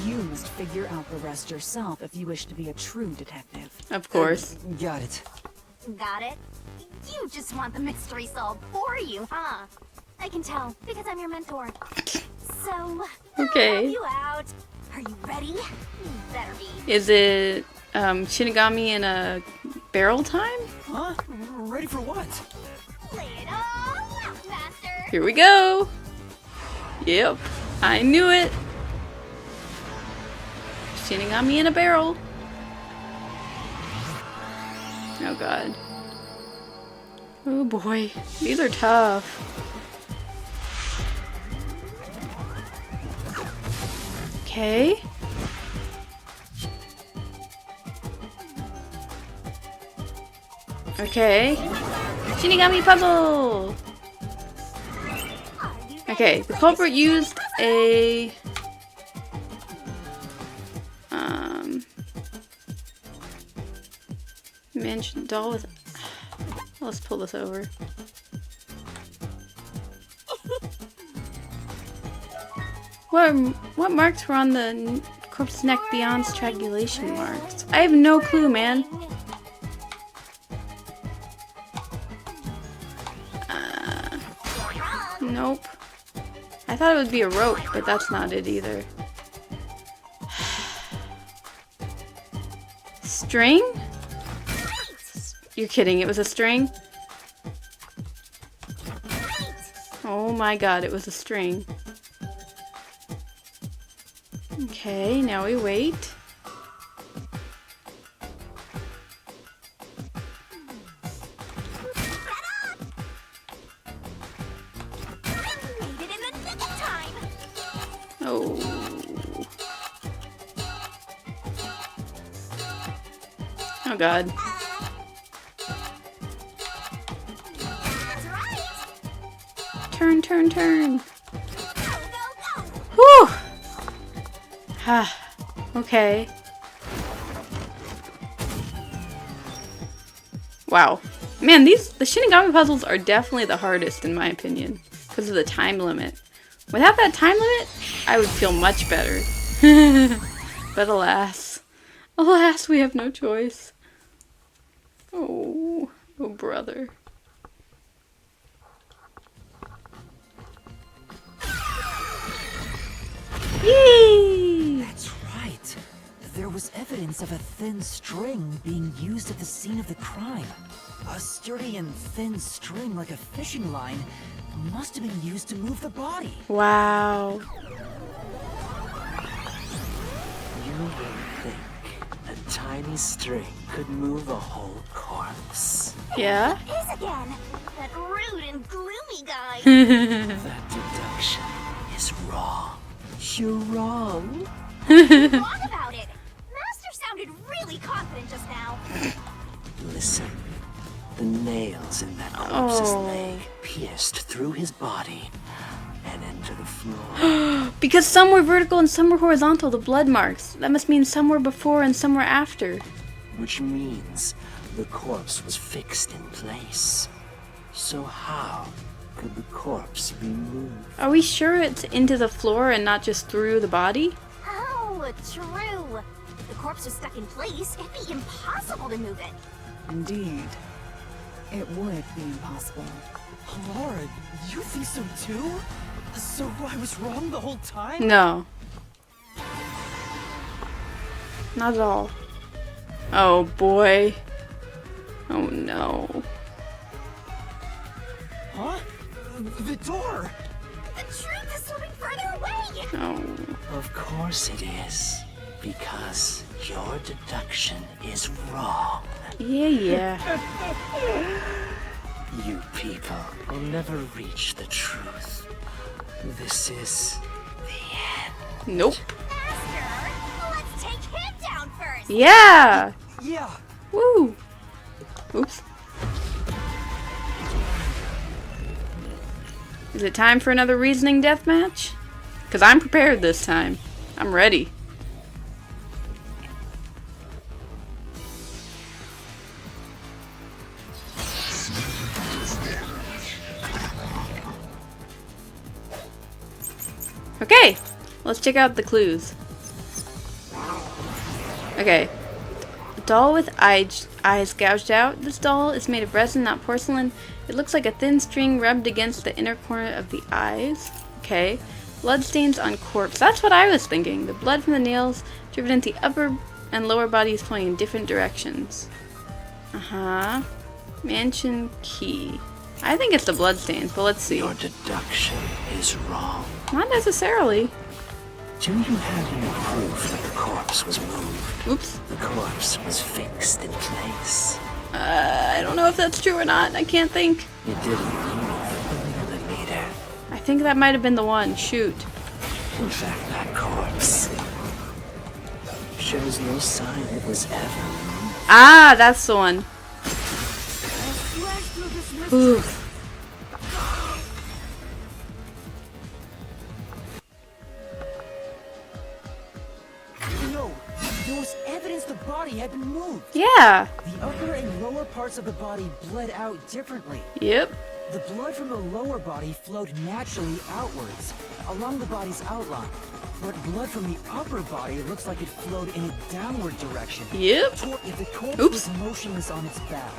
[SPEAKER 2] You must figure out the rest yourself if you wish to be a true detective.
[SPEAKER 1] Of course.
[SPEAKER 4] Got it.
[SPEAKER 3] Got it? You just want the mystery solved for you, huh? I can tell, because I'm your mentor. So,
[SPEAKER 1] Okay.
[SPEAKER 3] I'll help you out. Are you ready? You better be.
[SPEAKER 1] Is it Shinigami in a barrel time?
[SPEAKER 4] Huh? Ready for what?
[SPEAKER 3] Lay it all out, Master.
[SPEAKER 1] Here we go. Yep. I knew it. Shinigami in a barrel. Oh god. Oh boy. These are tough. Okay. Okay. Shinigami puzzle! Okay, the culprit used a... mansion doll with... Let's pull this over. What marks were on the corpse's neck beyond strangulation marks? I have no clue, man. Nope. I thought it would be a rope, but that's not it either. String? You're kidding, it was a string? Oh my god, it was a string. Okay, now we wait. Oh. Oh god. Turn, turn, turn. Whew. Ah. Okay. Wow. Man, the Shinigami puzzles are definitely the hardest in my opinion because of the time limit. Without that time limit, I would feel much better. But alas. Alas, we have no choice. Oh, oh brother. Yee!
[SPEAKER 4] That's right. There was evidence of a thin string being used at the scene of the crime. A sturdy and thin string like a fishing line must have been used to move the body.
[SPEAKER 1] Wow.
[SPEAKER 5] You would think a tiny string could move a whole corpse.
[SPEAKER 1] Yeah?
[SPEAKER 3] Is again that rude and gloomy guy.
[SPEAKER 5] That deduction is wrong. You're wrong.
[SPEAKER 3] Wrong about it. Master sounded really confident just now.
[SPEAKER 5] Listen. The nails in that corpse's
[SPEAKER 1] Oh.
[SPEAKER 5] leg pierced through his body and into the floor.
[SPEAKER 1] Because some were vertical and some were horizontal, the blood marks. That must mean some were before and some were after.
[SPEAKER 5] Which means the corpse was fixed in place. So how could the corpse be moved?
[SPEAKER 1] Are we sure it's into the floor and not just through the body?
[SPEAKER 3] Oh, true. If the corpse was stuck in place, it'd be impossible to move it.
[SPEAKER 2] Indeed. It would be impossible.
[SPEAKER 6] Laura, you think so too? So I was wrong the whole time?
[SPEAKER 1] No. Not at all. Oh boy. Oh no.
[SPEAKER 6] Huh? The door!
[SPEAKER 3] The truth is slipping further away!
[SPEAKER 1] Oh.
[SPEAKER 5] Of course it is. Because your deduction is wrong.
[SPEAKER 1] Yeah.
[SPEAKER 5] You people will never reach the truth. This is the end.
[SPEAKER 1] Nope.
[SPEAKER 3] Master, let's take him down first!
[SPEAKER 1] Yeah.
[SPEAKER 6] Yeah!
[SPEAKER 1] Woo. Oops. Is it time for another reasoning deathmatch? Because I'm prepared this time. I'm ready. Okay, let's check out the clues. Okay. A doll with eyes gouged out. This doll is made of resin, not porcelain. It looks like a thin string rubbed against the inner corner of the eyes. Okay. Bloodstains on corpse. That's what I was thinking. The blood from the nails driven into the upper and lower bodies flowing in different directions. Uh-huh. Mansion key. I think it's the bloodstains, but let's see.
[SPEAKER 5] Your deduction is wrong.
[SPEAKER 1] Not necessarily.
[SPEAKER 5] Do you have any proof that the corpse was moved?
[SPEAKER 1] Oops.
[SPEAKER 5] The corpse was fixed in place.
[SPEAKER 1] I don't know if that's true or not. I can't think.
[SPEAKER 5] It didn't move a millimeter.
[SPEAKER 1] I think that might have been the one. Shoot.
[SPEAKER 5] In fact, that corpse shows no sign it was ever moved.
[SPEAKER 1] Ah, that's the one. Oof.
[SPEAKER 4] No, there was evidence the body had been moved.
[SPEAKER 1] Yeah.
[SPEAKER 4] The upper and lower parts of the body bled out differently.
[SPEAKER 1] Yep.
[SPEAKER 4] The blood from the lower body flowed naturally outwards, along the body's outline. But blood from the upper body looks like it flowed in a downward direction.
[SPEAKER 1] Yep.
[SPEAKER 4] If the corpse
[SPEAKER 1] Oops.
[SPEAKER 4] was motionless on its back,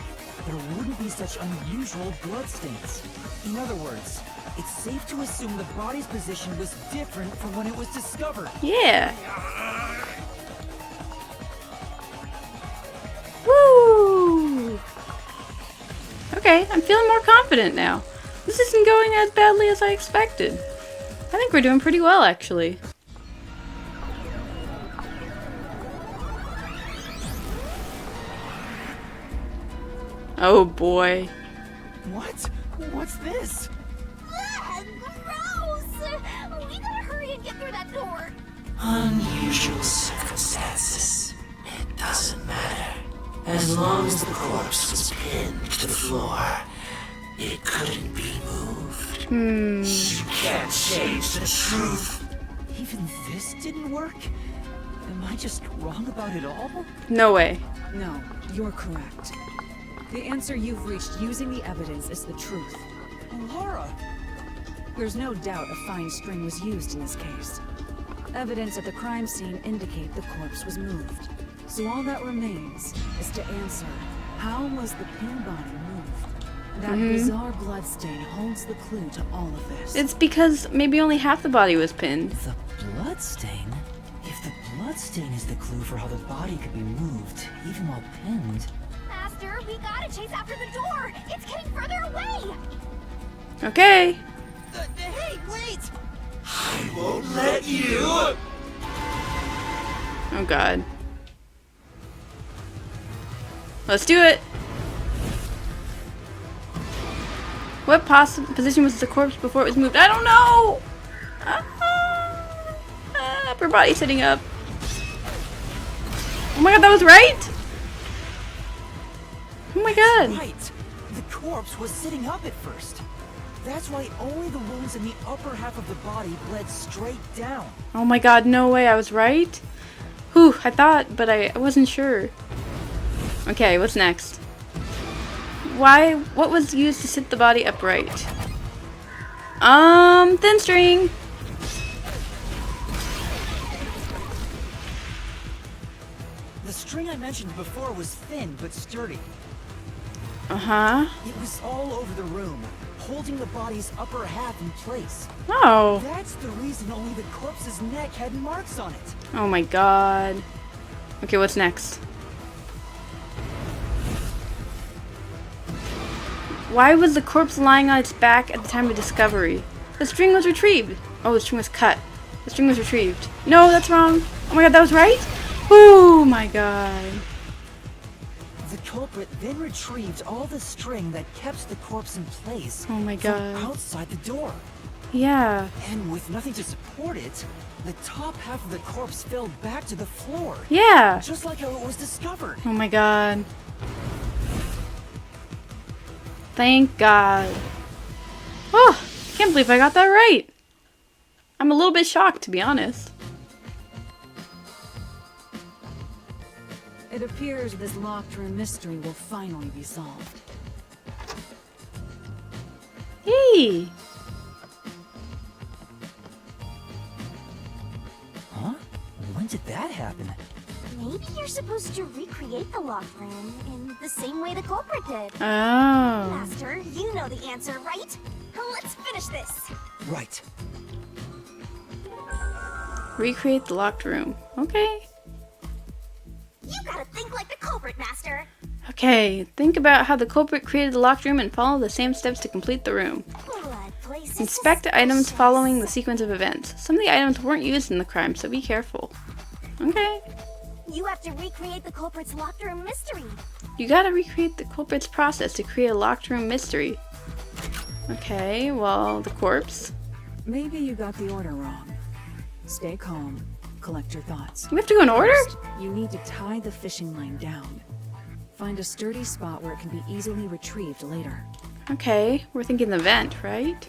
[SPEAKER 4] there wouldn't be such unusual bloodstains. In other words, it's safe to assume the body's position was different from when it was discovered.
[SPEAKER 1] Yeah. Woo! Okay, I'm feeling more confident now. This isn't going as badly as I expected. I think we're doing pretty well, actually. Oh boy.
[SPEAKER 6] What? What's this?
[SPEAKER 3] Ah, gross! We gotta hurry and get through that door!
[SPEAKER 5] Unusual circumstances. It doesn't matter. As long as the corpse was pinned to the floor, it couldn't be moved. You can't change the truth.
[SPEAKER 4] Even this didn't work? Am I just wrong about it all?
[SPEAKER 1] No way.
[SPEAKER 2] No, you're correct. The answer you've reached using the evidence is the truth.
[SPEAKER 6] Laura!
[SPEAKER 2] There's no doubt a fine string was used in this case. Evidence at the crime scene indicate the corpse was moved. So all that remains is to answer, how was the pin body moved? That bizarre bloodstain holds the clue to all of this.
[SPEAKER 1] It's because maybe only half the body was pinned.
[SPEAKER 4] The bloodstain? If the bloodstain is the clue for how the body could be moved, even while pinned...
[SPEAKER 3] Master, we gotta chase after the door! It's getting further away!
[SPEAKER 1] Okay.
[SPEAKER 6] Hey, wait!
[SPEAKER 5] I won't let you.
[SPEAKER 1] Oh god. Let's do it. What position was the corpse before it was moved? I don't know. Upper body sitting up. Oh my god, that was right. Oh my god.
[SPEAKER 4] Right! The corpse was sitting up at first. That's why only the wounds in the upper half of the body bled straight down.
[SPEAKER 1] Oh my god, no way, I was right? Whew, I thought, but I wasn't sure. Okay, what's next? What was used to sit the body upright? Thin string!
[SPEAKER 4] The string I mentioned before was thin but sturdy.
[SPEAKER 1] Uh-huh.
[SPEAKER 4] It was all over the room, holding the body's upper half in place.
[SPEAKER 1] Oh.
[SPEAKER 4] That's the reason only the corpse's neck had marks on it.
[SPEAKER 1] Oh my god. Okay, what's next? Why was the corpse lying on its back at the time of discovery? The string was retrieved. Oh, the string was cut. The string was retrieved. No, that's wrong. Oh my god, that was right? Oh my god.
[SPEAKER 4] The culprit then retrieved all the string that kept the corpse in place
[SPEAKER 1] Oh my
[SPEAKER 4] from
[SPEAKER 1] god.
[SPEAKER 4] outside the door.
[SPEAKER 1] Yeah.
[SPEAKER 4] And with nothing to support it, the top half of the corpse fell back to the floor.
[SPEAKER 1] Yeah.
[SPEAKER 4] Just like how it was discovered.
[SPEAKER 1] Oh my god. Thank god. Oh, I can't believe I got that right. I'm a little bit shocked, to be honest.
[SPEAKER 2] It appears this locked room mystery will finally be solved.
[SPEAKER 1] Hey.
[SPEAKER 4] Huh? When did that happen?
[SPEAKER 3] Maybe you're supposed to recreate the locked room in the same way the culprit did.
[SPEAKER 1] Oh.
[SPEAKER 3] Master, you know the answer, right? Let's finish this.
[SPEAKER 4] Right.
[SPEAKER 1] Recreate the locked room. Okay.
[SPEAKER 3] You gotta think like the culprit, Master.
[SPEAKER 1] Okay, think about how the culprit created the locked room and follow the same steps to complete the room.
[SPEAKER 3] Blood places
[SPEAKER 1] Inspect items following the sequence of events. Some of the items weren't used in the crime, so be careful. Okay.
[SPEAKER 3] You have to recreate the culprit's locked room mystery.
[SPEAKER 1] You gotta recreate the culprit's process to create a locked room mystery. Okay, well, the corpse.
[SPEAKER 2] Maybe you got the order wrong. Stay calm. Collect your thoughts.
[SPEAKER 1] We have to go in order?
[SPEAKER 2] First, you need to tie the fishing line down. Find a sturdy spot where it can be easily retrieved later.
[SPEAKER 1] Okay, we're thinking the vent, right?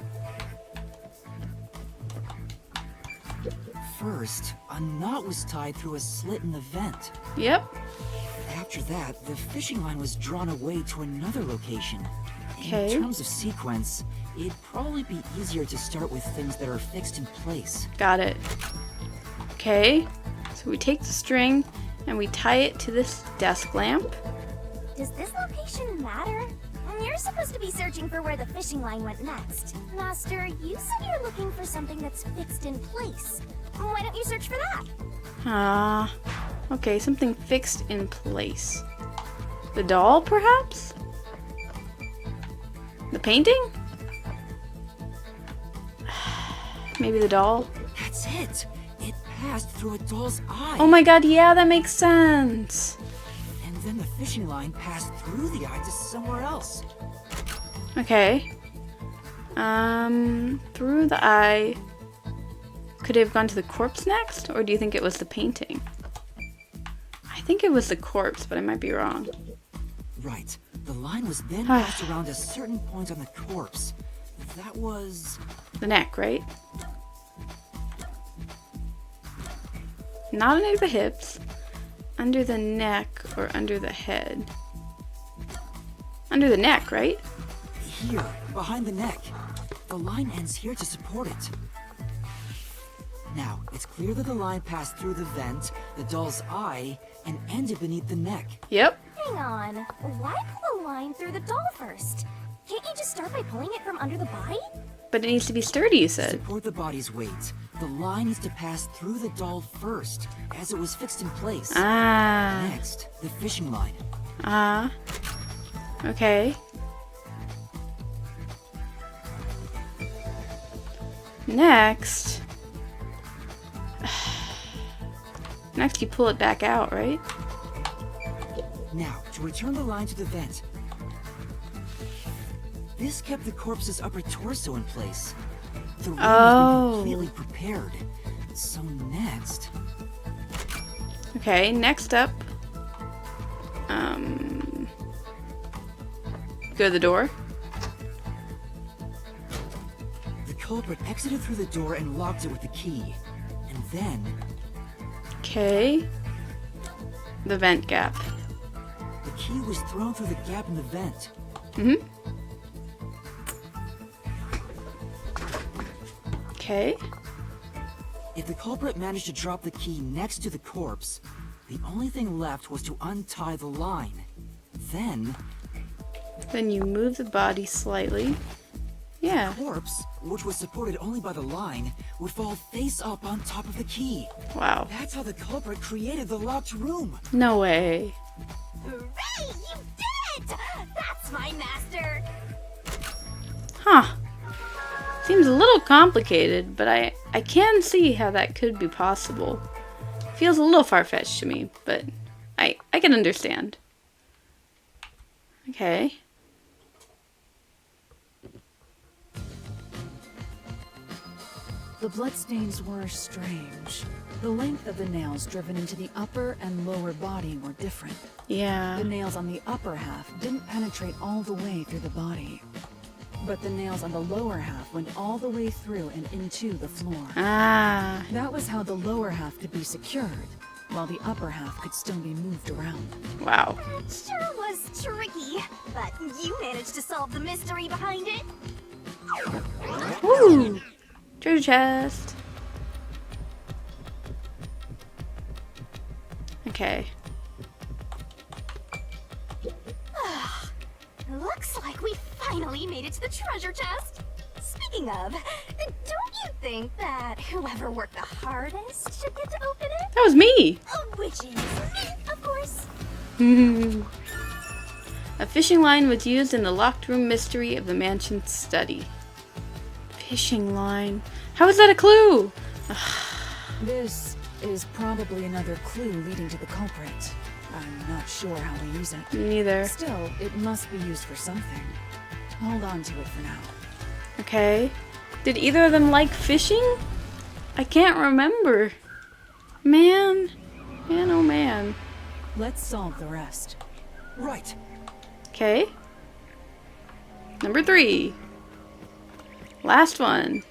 [SPEAKER 4] First, a knot was tied through a slit in the vent.
[SPEAKER 1] Yep.
[SPEAKER 4] After that, the fishing line was drawn away to another location.
[SPEAKER 1] Okay.
[SPEAKER 4] In terms of sequence, it'd probably be easier to start with things that are fixed in place.
[SPEAKER 1] Got it. Okay, so we take the string and we tie it to this desk lamp.
[SPEAKER 3] Does this location matter? You're supposed to be searching for where the fishing line went next. Master, you said you're looking for something that's fixed in place. Why don't you search for that?
[SPEAKER 1] Okay, something fixed in place. The doll, perhaps? The painting? Maybe the doll?
[SPEAKER 4] That's it! It passed through a doll's eye!
[SPEAKER 1] Oh my god, yeah, that makes sense.
[SPEAKER 4] And then the fishing line passed through the eye to somewhere else.
[SPEAKER 1] Okay. Through the eye. Could it have gone to the corpse next? Or do you think it was the painting? I think it was the corpse, but I might be wrong.
[SPEAKER 4] Right. The line was then passed around a certain point on the corpse. That was...
[SPEAKER 1] The neck, right? Not under the hips. Under the neck or under the head. Under the neck, right?
[SPEAKER 4] Here, behind the neck. The line ends here to support it. Now, it's clear that the line passed through the vent, the doll's eye, and ended beneath the neck.
[SPEAKER 1] Yep.
[SPEAKER 3] Hang on. Why pull the line through the doll first? Can't you just start by pulling it from under the body?
[SPEAKER 1] But it needs to be sturdy, you said.
[SPEAKER 4] Support the body's weight. The line needs to pass through the doll first, as it was fixed in place.
[SPEAKER 1] Ah.
[SPEAKER 4] Next, the fishing line.
[SPEAKER 1] Okay. Next. Next you pull it back out, right?
[SPEAKER 4] Now, to return the line to the vent. This kept the corpse's upper torso in place. The room has been completely prepared. So next...
[SPEAKER 1] Okay, next up. Go to the door.
[SPEAKER 4] The culprit exited through the door and locked it with the key. And then...
[SPEAKER 1] Okay. The vent gap.
[SPEAKER 4] the key was thrown through the gap in the vent.
[SPEAKER 1] Okay.
[SPEAKER 4] If the culprit managed to drop the key next to the corpse, the only thing left was to untie the line. Then
[SPEAKER 1] Then you move the body slightly. Yeah.
[SPEAKER 4] The corpse, which was supported only by the line, would fall face up on top of the key.
[SPEAKER 1] Wow.
[SPEAKER 4] That's how the culprit created the locked room.
[SPEAKER 1] No way.
[SPEAKER 3] Hooray! You did it! That's my master!
[SPEAKER 1] Huh. Seems a little complicated, but I can see how that could be possible. Feels a little far-fetched to me, but I can understand. Okay.
[SPEAKER 2] The bloodstains were strange. The length of the nails driven into the upper and lower body were different.
[SPEAKER 1] Yeah.
[SPEAKER 2] The nails on the upper half didn't penetrate all the way through the body. But the nails on the lower half went all the way through and into the floor.
[SPEAKER 1] Ah.
[SPEAKER 2] That was how the lower half could be secured, while the upper half could still be moved around.
[SPEAKER 1] Wow.
[SPEAKER 3] It sure was tricky, but you managed to solve the mystery behind it.
[SPEAKER 1] Woo! Treasure chest. Okay.
[SPEAKER 3] Looks like we finally made it to the treasure chest. Speaking of, don't you think that whoever worked the hardest should get to open it?
[SPEAKER 1] That was me.
[SPEAKER 3] Which is me, of course.
[SPEAKER 1] A fishing line was used in the locked room mystery of the mansion's study. Fishing line? How is that a clue?
[SPEAKER 2] This is probably another clue leading to the culprit. I'm not sure how to use it.
[SPEAKER 1] Me neither.
[SPEAKER 2] Still, it must be used for something. Hold on to it for now.
[SPEAKER 1] Okay. Did either of them like fishing? I can't remember. Man. Man, oh man.
[SPEAKER 2] Let's solve the rest.
[SPEAKER 4] Right.
[SPEAKER 1] Okay. Number 3. Last one.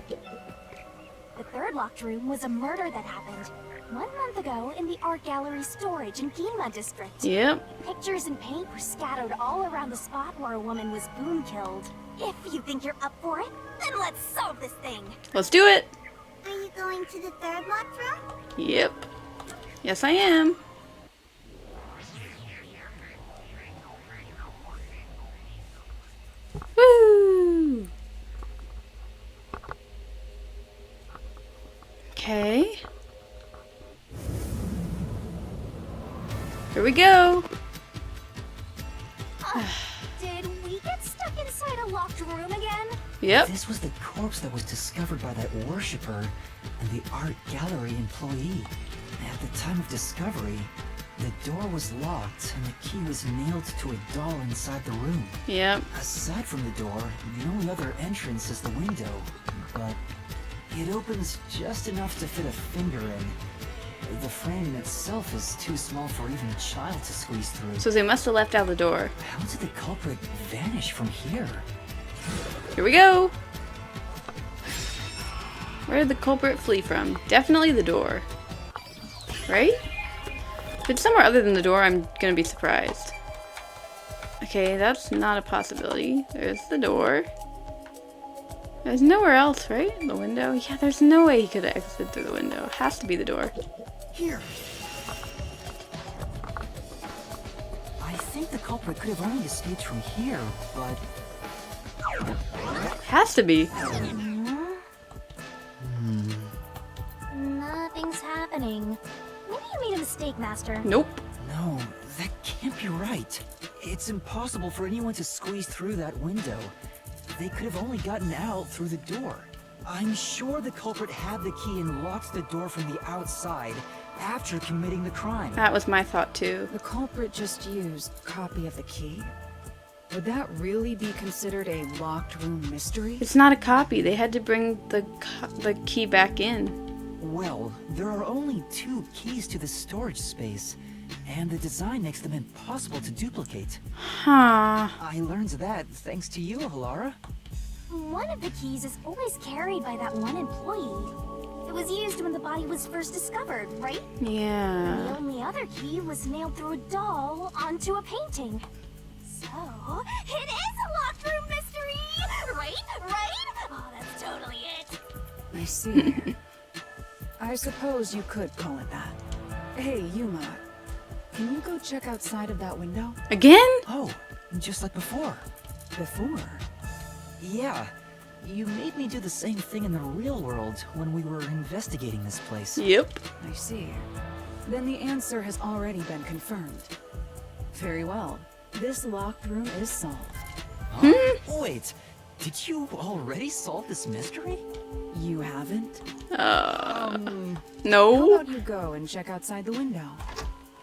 [SPEAKER 3] The third locked room was a murder that happened 1 month ago in the art gallery storage in Gima district.
[SPEAKER 1] Yep.
[SPEAKER 3] Pictures and paint were scattered all around the spot where a woman was boom killed. If you think you're up for it, then let's solve this thing.
[SPEAKER 1] Let's do it.
[SPEAKER 3] Are you going to the third locked room?
[SPEAKER 1] Yep. Yes, I am. Woo! Okay. Here we go.
[SPEAKER 3] Did we get stuck inside a locked room again?
[SPEAKER 1] Yep.
[SPEAKER 4] This was the corpse that was discovered by that worshipper and the art gallery employee. At the time of discovery, the door was locked and the key was nailed to a doll inside the room.
[SPEAKER 1] Yep.
[SPEAKER 4] Aside from the door, the only other entrance is the window, but it opens just enough to fit a finger in. The frame in itself is too small for even a child to squeeze through.
[SPEAKER 1] So they must have left out the door.
[SPEAKER 4] How did the culprit vanish from here?
[SPEAKER 1] Here we go. Where did the culprit flee from? Definitely the door. Right? If it's somewhere other than the door, I'm gonna be surprised. Okay, that's not a possibility. There's the door. There's nowhere else, right? The window? Yeah, there's no way he could have exited through the window. It has to be the door.
[SPEAKER 4] Here. I think the culprit could have only escaped from here, but
[SPEAKER 1] Has to be.
[SPEAKER 3] Nothing's happening. Maybe you made a mistake, Master.
[SPEAKER 1] Nope.
[SPEAKER 4] no, that can't be right. It's impossible for anyone to squeeze through that window. They could have only gotten out through the door. I'm sure the culprit had the key and locked the door from the outside after committing the crime.
[SPEAKER 1] That was my thought too.
[SPEAKER 2] The culprit just used copy of the key? Would that really be considered a locked room mystery?
[SPEAKER 1] It's not a copy. They had to bring the key back in.
[SPEAKER 4] Well, there are only 2 keys to the storage space, and the design makes them impossible to duplicate.
[SPEAKER 1] Huh.
[SPEAKER 4] I learned that thanks to you, Halara.
[SPEAKER 3] One of the keys is always carried by that one employee. It was used when the body was first discovered, right?
[SPEAKER 1] Yeah.
[SPEAKER 3] The only other key was nailed through a doll onto a painting. So, it is a locked room mystery! Right? Right? Oh, that's totally it.
[SPEAKER 2] I see. I suppose you could call it that. Hey, Yuma. Can you go check outside of that window?
[SPEAKER 1] Again?
[SPEAKER 4] Oh, just like before.
[SPEAKER 2] Before?
[SPEAKER 4] Yeah, you made me do the same thing in the real world when we were investigating this place.
[SPEAKER 1] Yep.
[SPEAKER 2] I see. Then the answer has already been confirmed. Very well. This locked room is solved.
[SPEAKER 4] Huh? Wait, did you already solve this mystery?
[SPEAKER 2] You haven't?
[SPEAKER 1] No.
[SPEAKER 2] How about you go and check outside the window?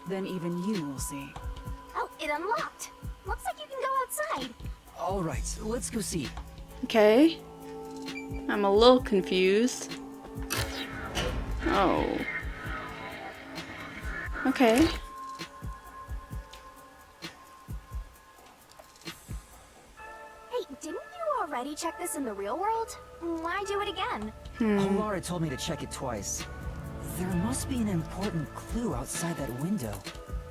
[SPEAKER 2] Then even you will see.
[SPEAKER 3] Oh, it unlocked. Looks like you can go outside.
[SPEAKER 4] All right, let's go see.
[SPEAKER 1] Okay. I'm a little confused. Oh. Okay.
[SPEAKER 3] Hey, didn't you already check this in the real world? Why do it again?
[SPEAKER 4] Laura told me to check it twice. There must be an important clue outside that window.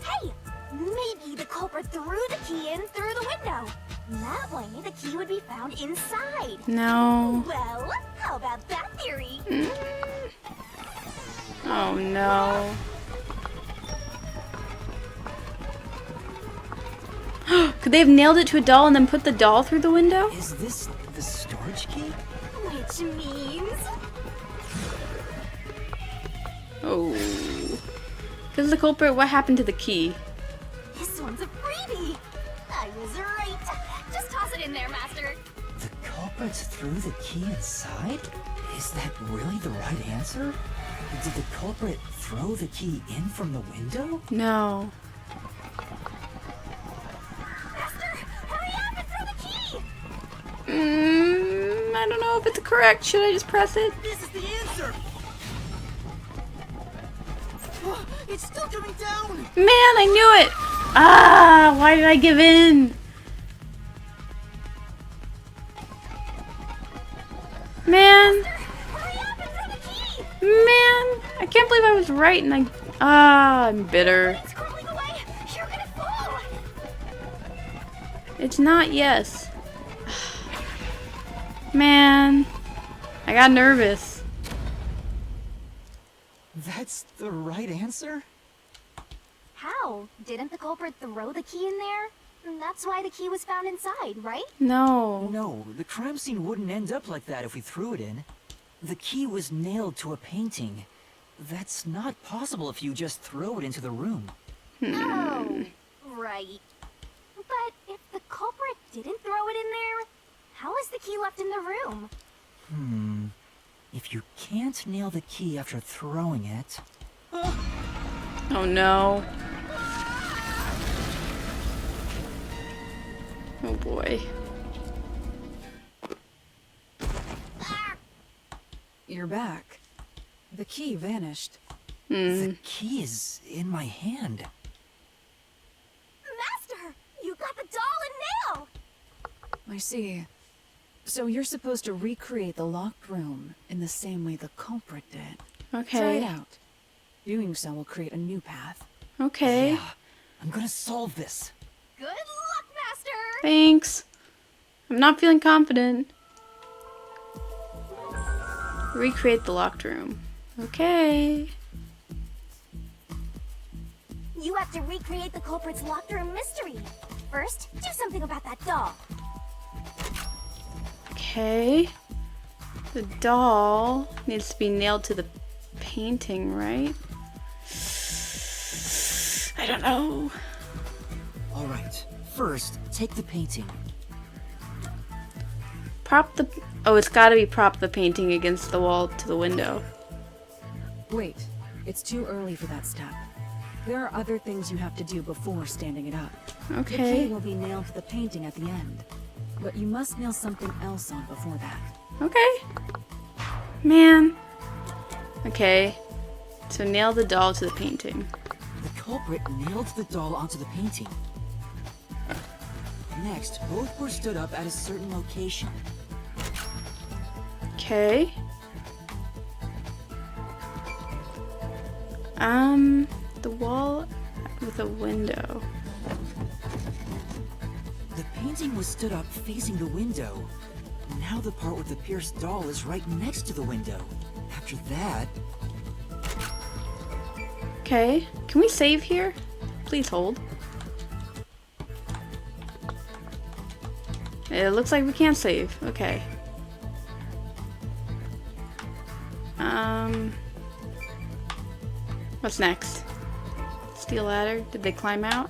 [SPEAKER 3] Hey, maybe the culprit threw the key in through the window. That way, the key would be found inside.
[SPEAKER 1] No.
[SPEAKER 3] Well, how about that theory?
[SPEAKER 1] Oh no. Could they have nailed it to a doll and then put the doll through the window?
[SPEAKER 4] Is this the storage key?
[SPEAKER 3] Which means...
[SPEAKER 1] Oh. Because the culprit, what happened to the key?
[SPEAKER 3] This one's a freebie. I was right. Just toss it in there, Master.
[SPEAKER 4] The culprit threw the key inside? Is that really the right answer? Did the culprit throw the key in from the window?
[SPEAKER 1] No.
[SPEAKER 3] Master, hurry up and throw the key.
[SPEAKER 1] I don't know if it's correct. Should I just press it?
[SPEAKER 6] This is the answer! Oh, it's still coming down!
[SPEAKER 1] Man, I knew it! Ah, why did I give in? Man,
[SPEAKER 3] Hurry up and throw the key.
[SPEAKER 1] man, I can't believe I was right and I'm bitter.
[SPEAKER 3] It's crawling away. You're gonna fall.
[SPEAKER 1] It's not yes. Man, I got nervous.
[SPEAKER 4] That's the right answer?
[SPEAKER 3] How? Didn't the culprit throw the key in there? That's why the key was found inside, right?
[SPEAKER 1] No.
[SPEAKER 4] No, the crime scene wouldn't end up like that if we threw it in. The key was nailed to a painting. That's not possible if you just throw it into the room.
[SPEAKER 3] Oh, right. But if the culprit didn't throw it in there, how is the key left in the room?
[SPEAKER 4] If you can't nail the key after throwing it...
[SPEAKER 1] Oh no. Oh boy.
[SPEAKER 2] You're back. The key vanished.
[SPEAKER 4] The key is in my hand.
[SPEAKER 3] Master, you got the doll and nail!
[SPEAKER 2] I see. So you're supposed to recreate the locked room in the same way the culprit did.
[SPEAKER 1] Okay.
[SPEAKER 2] Try it out. Doing so will create a new path.
[SPEAKER 1] Okay.
[SPEAKER 4] Yeah, I'm gonna solve this.
[SPEAKER 3] Good luck, Master!
[SPEAKER 1] Thanks. I'm not feeling confident. Recreate the locked room. Okay.
[SPEAKER 3] You have to recreate the culprit's locked room mystery. First, do something about that doll.
[SPEAKER 1] Okay. The doll needs to be nailed to the painting, right? I don't know.
[SPEAKER 4] Alright, first, take the painting.
[SPEAKER 1] Prop the... Oh, it's gotta be prop the painting against the wall to the window.
[SPEAKER 2] Wait, it's too early for that step. There are other things you have to do before standing it up. The key
[SPEAKER 1] Okay.
[SPEAKER 2] will be nailed to the painting at the end, but you must nail something else on before that.
[SPEAKER 1] Okay. Man. Okay. So nail the doll to the painting.
[SPEAKER 4] The culprit nailed the doll onto the painting. Next, both were stood up at a certain location.
[SPEAKER 1] Okay. The wall with a window.
[SPEAKER 4] The painting was stood up facing the window. Now the part with the pierced doll is right next to the window. After that...
[SPEAKER 1] Okay. Can we save here? Please hold. It looks like we can't save. Okay. What's next? Steel ladder? Did they climb out?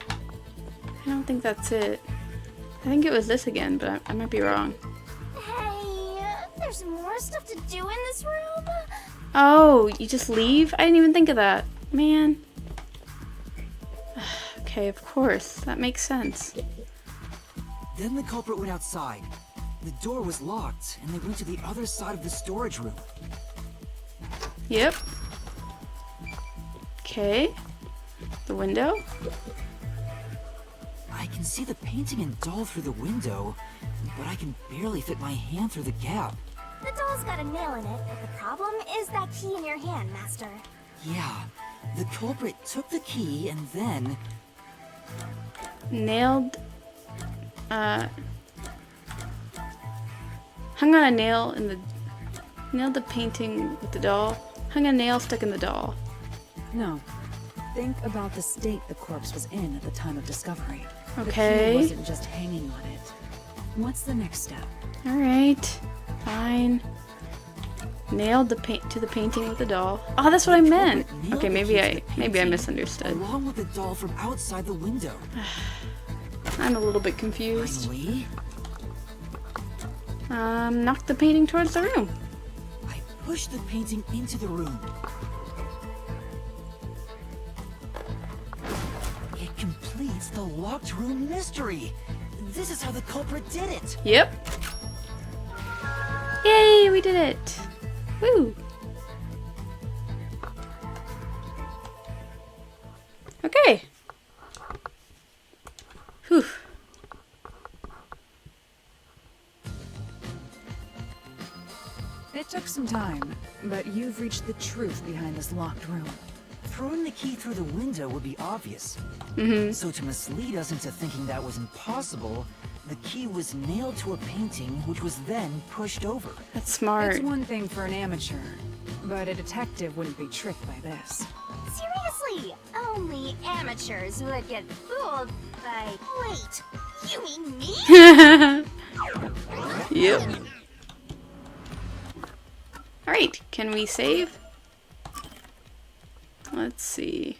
[SPEAKER 1] I don't think that's it. I think it was this again, but I might be wrong.
[SPEAKER 3] Hey, there's more stuff to do in this room.
[SPEAKER 1] Oh, you just leave? I didn't even think of that. Man. Okay, of course. That makes sense.
[SPEAKER 4] Then the culprit went outside. The door was locked, and they went to the other side of the storage room.
[SPEAKER 1] Yep. Okay. The window?
[SPEAKER 4] I can see the painting and doll through the window, but I can barely fit my hand through the gap.
[SPEAKER 3] The doll's got a nail in it, but the problem is that key in your hand, Master.
[SPEAKER 4] Yeah, the culprit took the key and then...
[SPEAKER 1] Nailed... hung on a nail in the... Nailed the painting with the doll. Hung a nail stuck in the doll.
[SPEAKER 2] No. Think about the state the corpse was in at the time of discovery.
[SPEAKER 1] Okay.
[SPEAKER 2] The key wasn't just hanging on it. What's the next step?
[SPEAKER 1] Alright. Fine. Nailed the paint to the painting with the doll. Oh, that's what I meant. Okay, maybe I misunderstood.
[SPEAKER 4] Along with the doll from outside the window.
[SPEAKER 1] I'm a little bit confused.
[SPEAKER 4] Finally,
[SPEAKER 1] Knock the painting towards the room.
[SPEAKER 4] I pushed the painting into the room. It completes the locked room mystery. This is how the culprit did it.
[SPEAKER 1] Yep. Yay, we did it. Woo. Okay. Whew.
[SPEAKER 2] It took some time, but you've reached the truth behind this locked room.
[SPEAKER 4] Throwing the key through the window would be obvious. So to mislead us into thinking that was impossible, the key was nailed to a painting which was then pushed over.
[SPEAKER 1] That's smart.
[SPEAKER 2] It's one thing for an amateur, but a detective wouldn't be tricked by this.
[SPEAKER 3] Seriously, only amateurs would get fooled by... Wait, you mean me?
[SPEAKER 1] Yep. Alright, can we save? Let's see.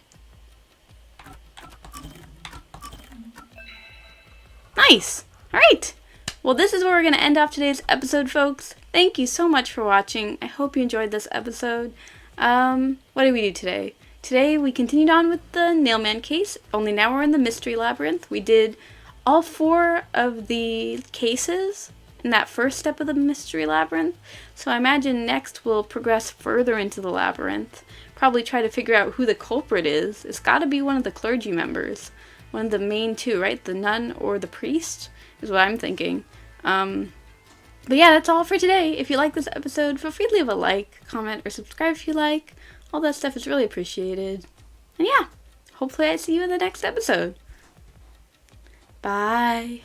[SPEAKER 1] Nice! Alright! Well, this is where we're going to end off today's episode, folks. Thank you so much for watching. I hope you enjoyed this episode. What did we do today? Today we continued on with the Nailman case, only now we're in the Mystery Labyrinth. We did all 4 of the cases in that first step of the Mystery Labyrinth. So I imagine next we'll progress further into the labyrinth. Probably try to figure out who the culprit is. It's got to be one of the clergy members. One of the main 2, right? The nun or the priest is what I'm thinking. But yeah, that's all for today. If you like this episode, feel free to leave a like, comment, or subscribe if you like. All that stuff is really appreciated. And yeah, hopefully I see you in the next episode. Bye.